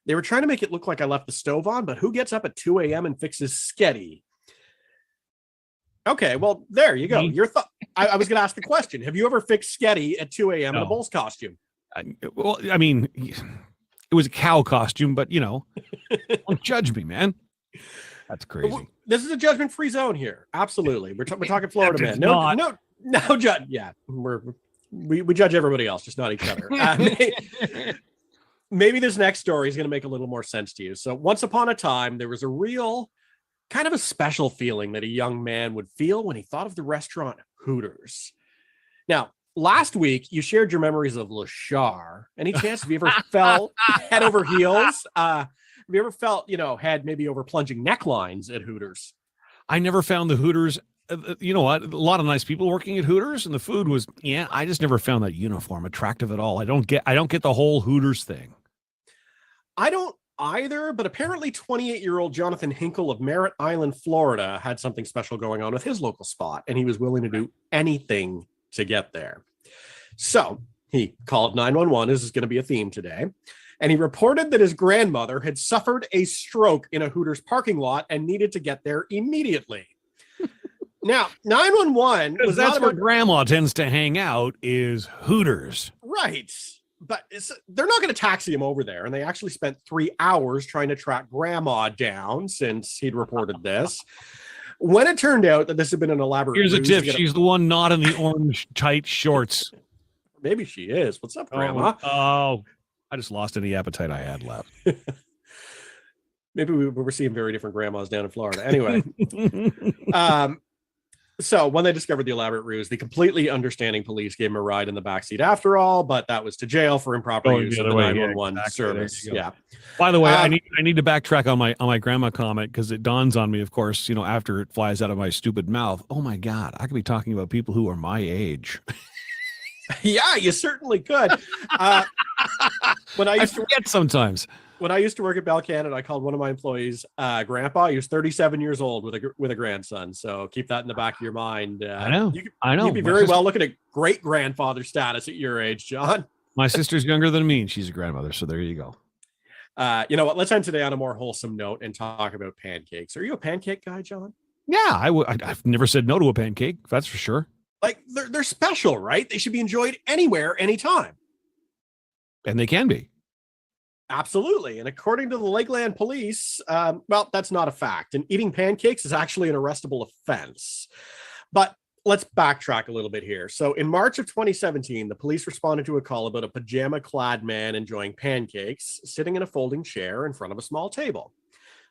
they were trying to make it look like I left the stove on, but who gets up at 2 a.m. and fixes sketty? Okay, well, there you go. Your I was going to ask the question. Have you ever fixed sketty at 2 a.m. in a Bulls costume? Well, I mean, it was a cow costume, but, don't judge me, man. That's crazy. This is a judgment-free zone here. Absolutely. We're talking Florida, man. No judge. Yeah, we judge everybody else, just not each other. Maybe this next story is going to make a little more sense to you. So once upon a time, there was a real kind of a special feeling that a young man would feel when he thought of the restaurant Hooters. Now, last week, you shared your memories of Le Char. Any chance have you ever felt head over heels? Have you ever felt, head maybe over plunging necklines at Hooters? I never found the Hooters. You know what? A lot of nice people working at Hooters, and the food was, I just never found that uniform attractive at all. I don't get the whole Hooters thing. I don't either, but apparently 28-year-old Jonathan Hinkle of Merritt Island, Florida, had something special going on with his local spot, and he was willing to do anything to get there. So he called 911. This is going to be a theme today. And he reported that his grandmother had suffered a stroke in a Hooters parking lot and needed to get there immediately. Now, 911 was that's where grandma tends to hang out, is Hooters. Right. But they're not going to taxi him over there. And they actually spent 3 hours trying to track grandma down since he'd reported this. When it turned out that this had been an elaborate Here's a tip. She's the one not in the orange tight shorts. Maybe she is. What's up, grandma? Oh, I just lost any appetite I had left. Maybe we were seeing very different grandmas down in Florida. Anyway. So when they discovered the elaborate ruse, the completely understanding police gave him a ride in the backseat after all, but that was to jail for improper use of the 911 service. Yeah. By the way, I need to backtrack on my grandma comment, because it dawns on me, of course, after it flies out of my stupid mouth. Oh my God, I could be talking about people who are my age. Yeah, you certainly could. When I forget sometimes. When I used to work at Bell Canada, I called one of my employees Grandpa. He was 37 years old with a grandson. So keep that in the back of your mind. I know. You'd be very well looking at great grandfather status at your age, John. My sister's younger than me, and she's a grandmother. So there you go. You know what? Let's end today on a more wholesome note and talk about pancakes. Are you a pancake guy, John? Yeah, I've never said no to a pancake. That's for sure. Like they're special, right? They should be enjoyed anywhere, anytime. And they can be. Absolutely. And according to the Lakeland police, well, that's not a fact. And eating pancakes is actually an arrestable offense. But let's backtrack a little bit here. So in March of 2017, the police responded to a call about a pajama-clad man enjoying pancakes, sitting in a folding chair in front of a small table.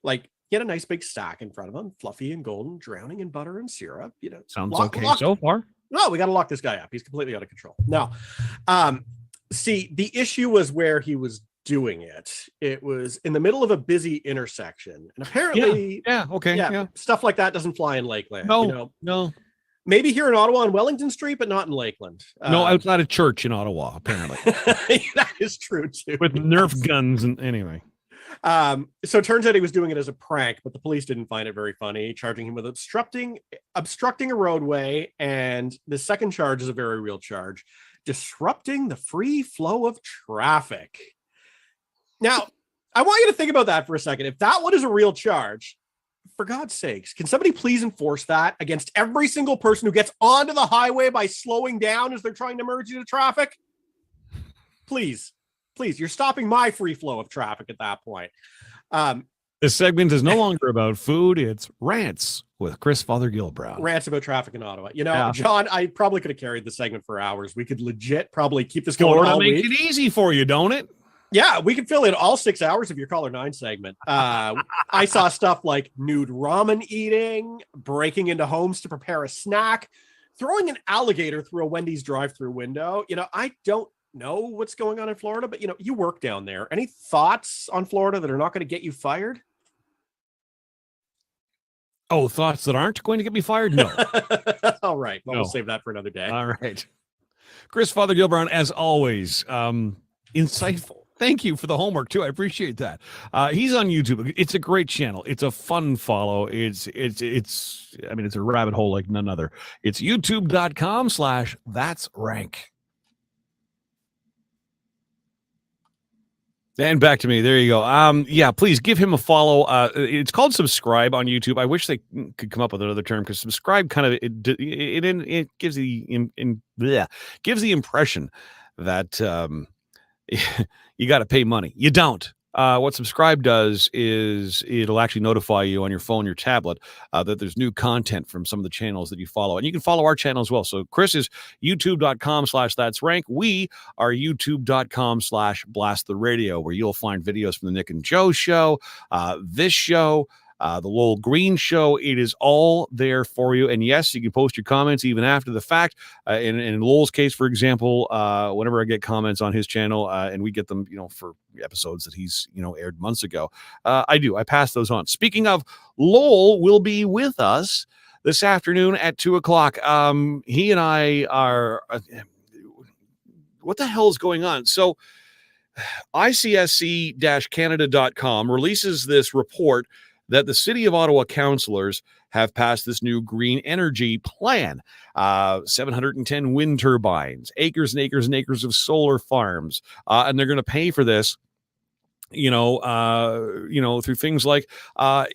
Like, he had a nice big stack in front of him, fluffy and golden, drowning in butter and syrup. Sounds okay so far. No, we got to lock this guy up. He's completely out of control. Now, see, the issue was where he was doing it. It was in the middle of a busy intersection, and apparently, stuff like that doesn't fly in Lakeland. No. Maybe here in Ottawa on Wellington Street, but not in Lakeland. No, outside a church in Ottawa, apparently. That is true too. With Nerf guns and anyway. So it turns out he was doing it as a prank, but the police didn't find it very funny, charging him with obstructing a roadway, and the second charge is a very real charge, disrupting the free flow of traffic. Now, I want you to think about that for a second. If that one is a real charge, for God's sakes, can somebody please enforce that against every single person who gets onto the highway by slowing down as they're trying to merge into traffic? Please, you're stopping my free flow of traffic at that point. This segment is no longer about food. It's Rants with Chris Father Gilbrown. Rants about traffic in Ottawa. John, I probably could have carried the segment for hours. We could legit probably keep this going all week. Make it easy for you, don't it? Yeah, we could fill in all 6 hours of your Caller 9 segment. I saw stuff like nude ramen eating, breaking into homes to prepare a snack, throwing an alligator through a Wendy's drive-through window. I don't know what's going on in Florida, but you work down there. Any thoughts on Florida that are not going to get you fired? Oh, thoughts that aren't going to get me fired? No. All right. Well, We'll save that for another day. All right. Chris Father Gilbrown, as always, insightful. Thank you for the homework too. I appreciate that. He's on YouTube. It's a great channel. It's a fun follow. It's I mean, it's a rabbit hole like none other. It's youtube.com/that's rank. And back to me. There you go. Yeah, please give him a follow. It's called subscribe on YouTube. I wish they could come up with another term, because subscribe kind of it gives gives the impression that you got to pay money. You don't. What subscribe does is it'll actually notify you on your phone, your tablet, that there's new content from some of the channels that you follow. And you can follow our channel as well. So Chris is youtube.com/that's rank. We are youtube.com/blast the radio, where you'll find videos from the Nick and Joe show, this show, the Lowell Green show. It is all there for you. And yes, you can post your comments even after the fact. In Lowell's case, for example, whenever I get comments on his channel, and we get them, for episodes that he's, aired months ago, I pass those on. Speaking of, Lowell will be with us this afternoon at 2:00. He and I are, what the hell is going on? So ICSC-Canada.com releases this report that the City of Ottawa councillors have passed this new green energy plan. 710 wind turbines, acres and acres and acres of solar farms, and they're going to pay for this, through things like,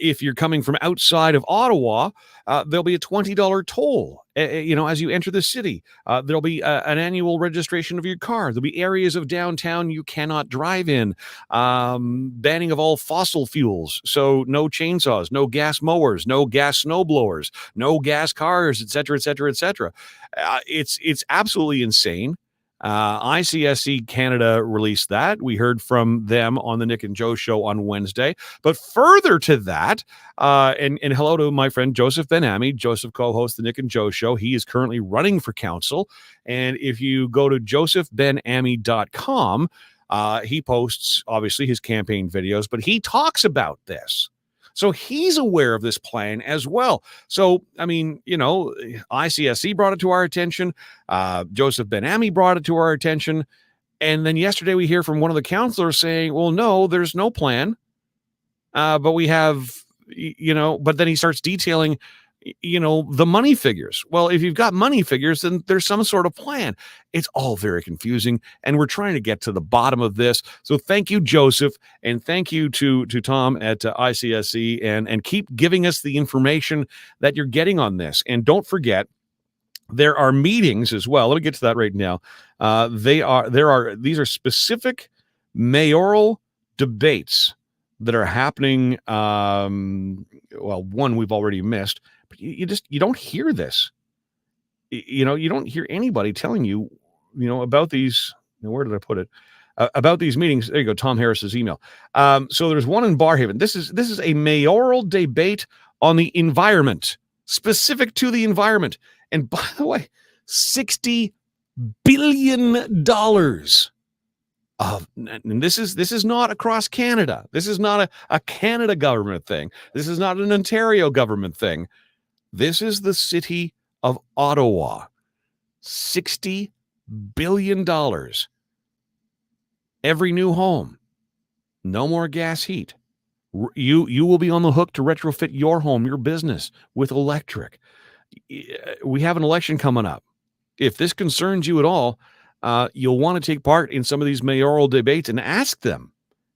if you're coming from outside of Ottawa, there'll be a $20 toll, as you enter the city. There'll be an annual registration of your car. There'll be areas of downtown you cannot drive in. Banning of all fossil fuels. So no chainsaws, no gas mowers, no gas snow blowers, no gas cars, et cetera, et cetera, et cetera. It's absolutely insane. ICSC Canada released that. We heard from them on the Nick and Joe show on Wednesday. But further to that, and hello to my friend Joseph Ben-Ami. Joseph co-hosts the Nick and Joe show. He is currently running for council. And if you go to josephbenami.com, he posts, obviously, his campaign videos, but he talks about this. So he's aware of this plan as well. So, I mean, ICSC brought it to our attention. Joseph Ben-Ami brought it to our attention. And then yesterday we hear from one of the councillors saying, well, no, there's no plan. But we have, but then he starts detailing, the money figures. Well, if you've got money figures, then there's some sort of plan. It's all very confusing, and we're trying to get to the bottom of this. So thank you, Joseph, and thank you to Tom at ICSC, and keep giving us the information that you're getting on this. And don't forget, there are meetings as well. Let me get to that right now. These are specific mayoral debates that are happening. One we've already missed. You don't hear this. You don't hear anybody telling you, about these. Where did I put it? About these meetings. There you go. Tom Harris's email. So there's one in Barhaven. This is a mayoral debate on the environment, specific to the environment. And by the way, $60 billion. And this is not across Canada. This is not a Canada government thing. This is not an Ontario government thing. This is the city of Ottawa. $60 billion. Every new home. No more gas heat. You will be on the hook to retrofit your home, your business, with electric. We have an election coming up. If this concerns you at all, you'll want to take part in some of these mayoral debates and ask them.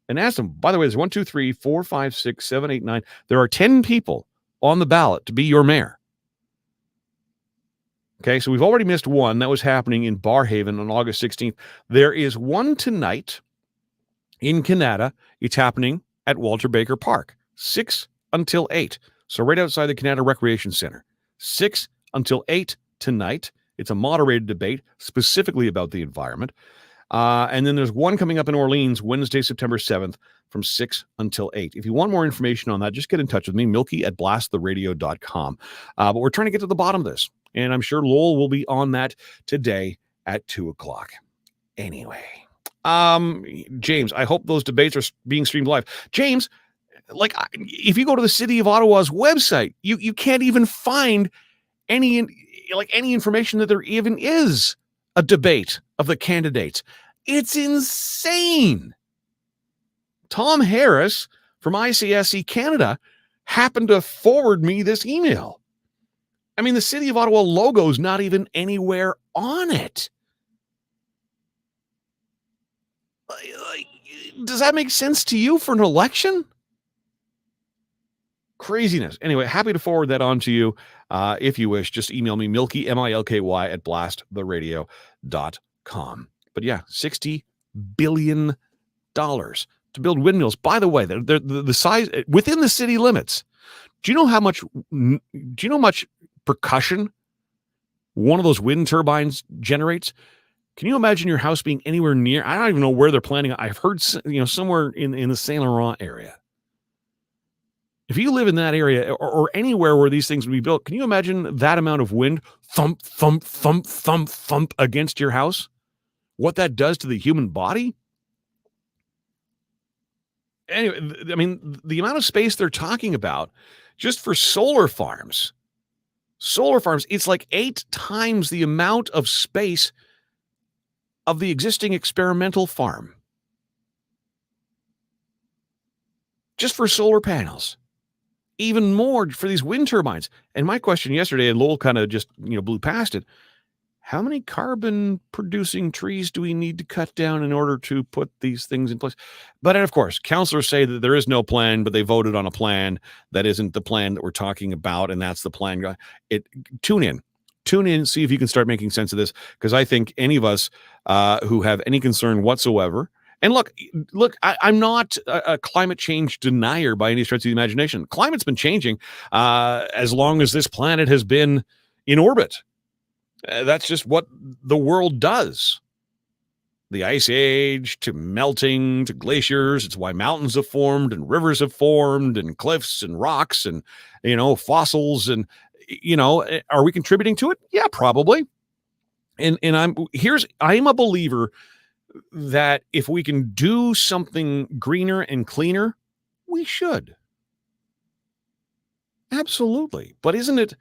By the way, there's 1, 2, 3, 4, 5, 6, 7, 8, 9. There are 10 people on the ballot to be your mayor. Okay, so we've already missed one. That was happening in Barhaven on August 16th. There is one tonight in Canada. It's happening at Walter Baker Park, 6 until 8. So right outside the Canada Recreation Center, 6 until 8 tonight. It's a moderated debate specifically about the environment. And then there's one coming up in Orleans, Wednesday, September 7th, from 6 until 8. If you want more information on that, just get in touch with me, milky@blasttheradio.com. But we're trying to get to the bottom of this. And I'm sure Lowell will be on that today at 2:00. Anyway, James, I hope those debates are being streamed live. James, if you go to the City of Ottawa's website, you can't even find any information that there even is a debate of the candidates. It's insane. Tom Harris from ICSC Canada happened to forward me this email. I mean, the City of Ottawa logo is not even anywhere on it. Does that make sense to you for an election? Craziness. Anyway, happy to forward that on to you. If you wish, just email me, Milky, MILKY, at blasttheradio.com. But yeah, $60 billion to build windmills. By the way, the size within the city limits. Do you know how much percussion one of those wind turbines generates? Can you imagine your house being anywhere near? I don't even know where they're planning. I've heard, somewhere in the Saint Laurent area. If you live in that area or anywhere where these things would be built, can you imagine that amount of wind thump, thump, thump, thump, thump against your house? What that does to the human body? Anyway, I mean, the amount of space they're talking about just for solar farms, it's like 8 times the amount of space of the existing experimental farm. Just for solar panels. Even more for these wind turbines. And my question yesterday, and Lowell kind of just, blew past it. How many carbon producing trees do we need to cut down in order to put these things in place? But of course, councillors say that there is no plan, but they voted on a plan that isn't the plan that we're talking about. And that's the plan. Tune in, see if you can start making sense of this. Because I think any of us who have any concern whatsoever, and look, I'm not a climate change denier by any stretch of the imagination. Climate's been changing as long as this planet has been in orbit. That's just what the world does. The ice age to melting to glaciers. It's why mountains have formed and rivers have formed and cliffs and rocks and, fossils. And, are we contributing to it? Yeah, probably. And I'm a believer that if we can do something greener and cleaner, we should. Absolutely. But is it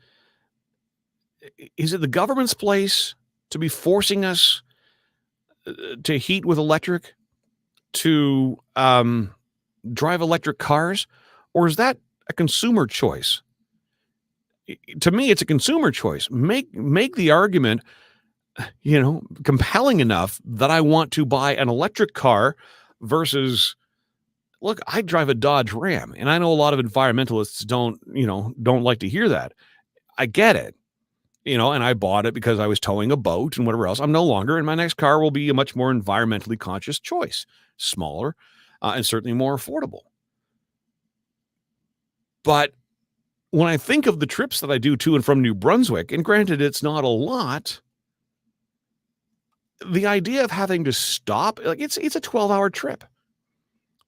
the government's place to be forcing us to heat with electric, to drive electric cars? Or is that a consumer choice? To me, it's a consumer choice. Make the argument, compelling enough that I want to buy an electric car versus, look, I drive a Dodge Ram, and I know a lot of environmentalists don't like to hear that. I get it. And I bought it because I was towing a boat and whatever else. I'm no longer, and my next car will be a much more environmentally conscious choice, smaller, and certainly more affordable. But when I think of the trips that I do to and from New Brunswick, and granted, it's not a lot, the idea of having to stop, like it's a 12-hour trip.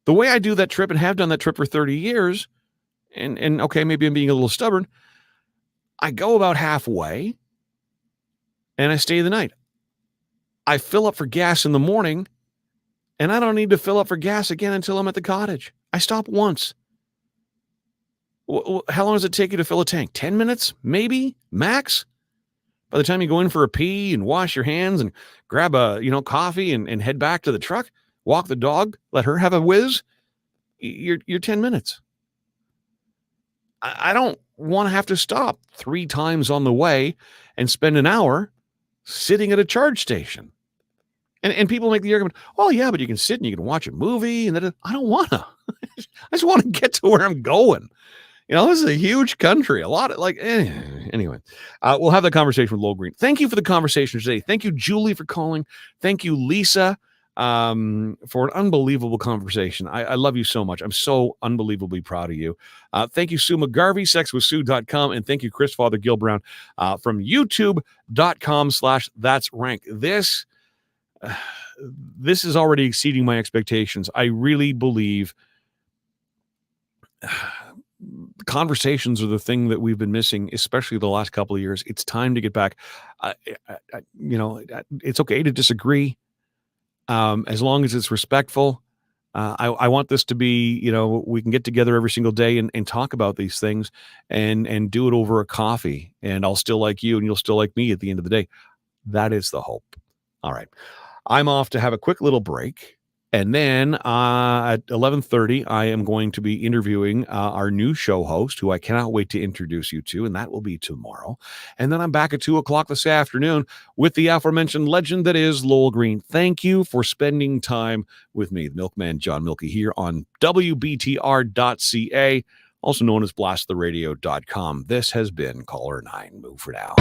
The way I do that trip and have done that trip for 30 years, and okay, maybe I'm being a little stubborn, I go about halfway and I stay the night. I fill up for gas in the morning and I don't need to fill up for gas again until I'm at the cottage. I stop once. How long does it take you to fill a tank? 10 minutes, maybe, max? By the time you go in for a pee and wash your hands and grab a, coffee and head back to the truck, walk the dog, let her have a whiz, you're 10 minutes. I don't want to have to stop 3 times on the way and spend an hour sitting at a charge station. And people make the argument, oh yeah, but you can sit and you can watch a movie. And I don't want to. I just want to get to where I'm going. This is a huge country. A lot of anyway, we'll have that conversation with Lowell Green. Thank you for the conversation today. Thank you, Julie, for calling. Thank you, Lisa, for an unbelievable conversation. I love you so much. I'm so unbelievably proud of you. Thank you, Sue McGarvey, sexwithsue.com. And thank you, Chris Father Gilbrown, from youtube.com/that's rank. This is already exceeding my expectations. I really believe conversations are the thing that we've been missing, especially the last couple of years. It's time to get back. It's okay to disagree. As long as it's respectful. I want this to be, we can get together every single day and talk about these things and do it over a coffee, and I'll still like you and you'll still like me at the end of the day. That is the hope. All right. I'm off to have a quick little break. And then at 11:30, I am going to be interviewing our new show host, who I cannot wait to introduce you to, and that will be tomorrow. And then I'm back at 2 o'clock this afternoon with the aforementioned legend that is Lowell Green. Thank you for spending time with me, the Milkman John Milky, here on WBTR.ca, also known as blasttheradio.com. This has been Caller 9. Move for now.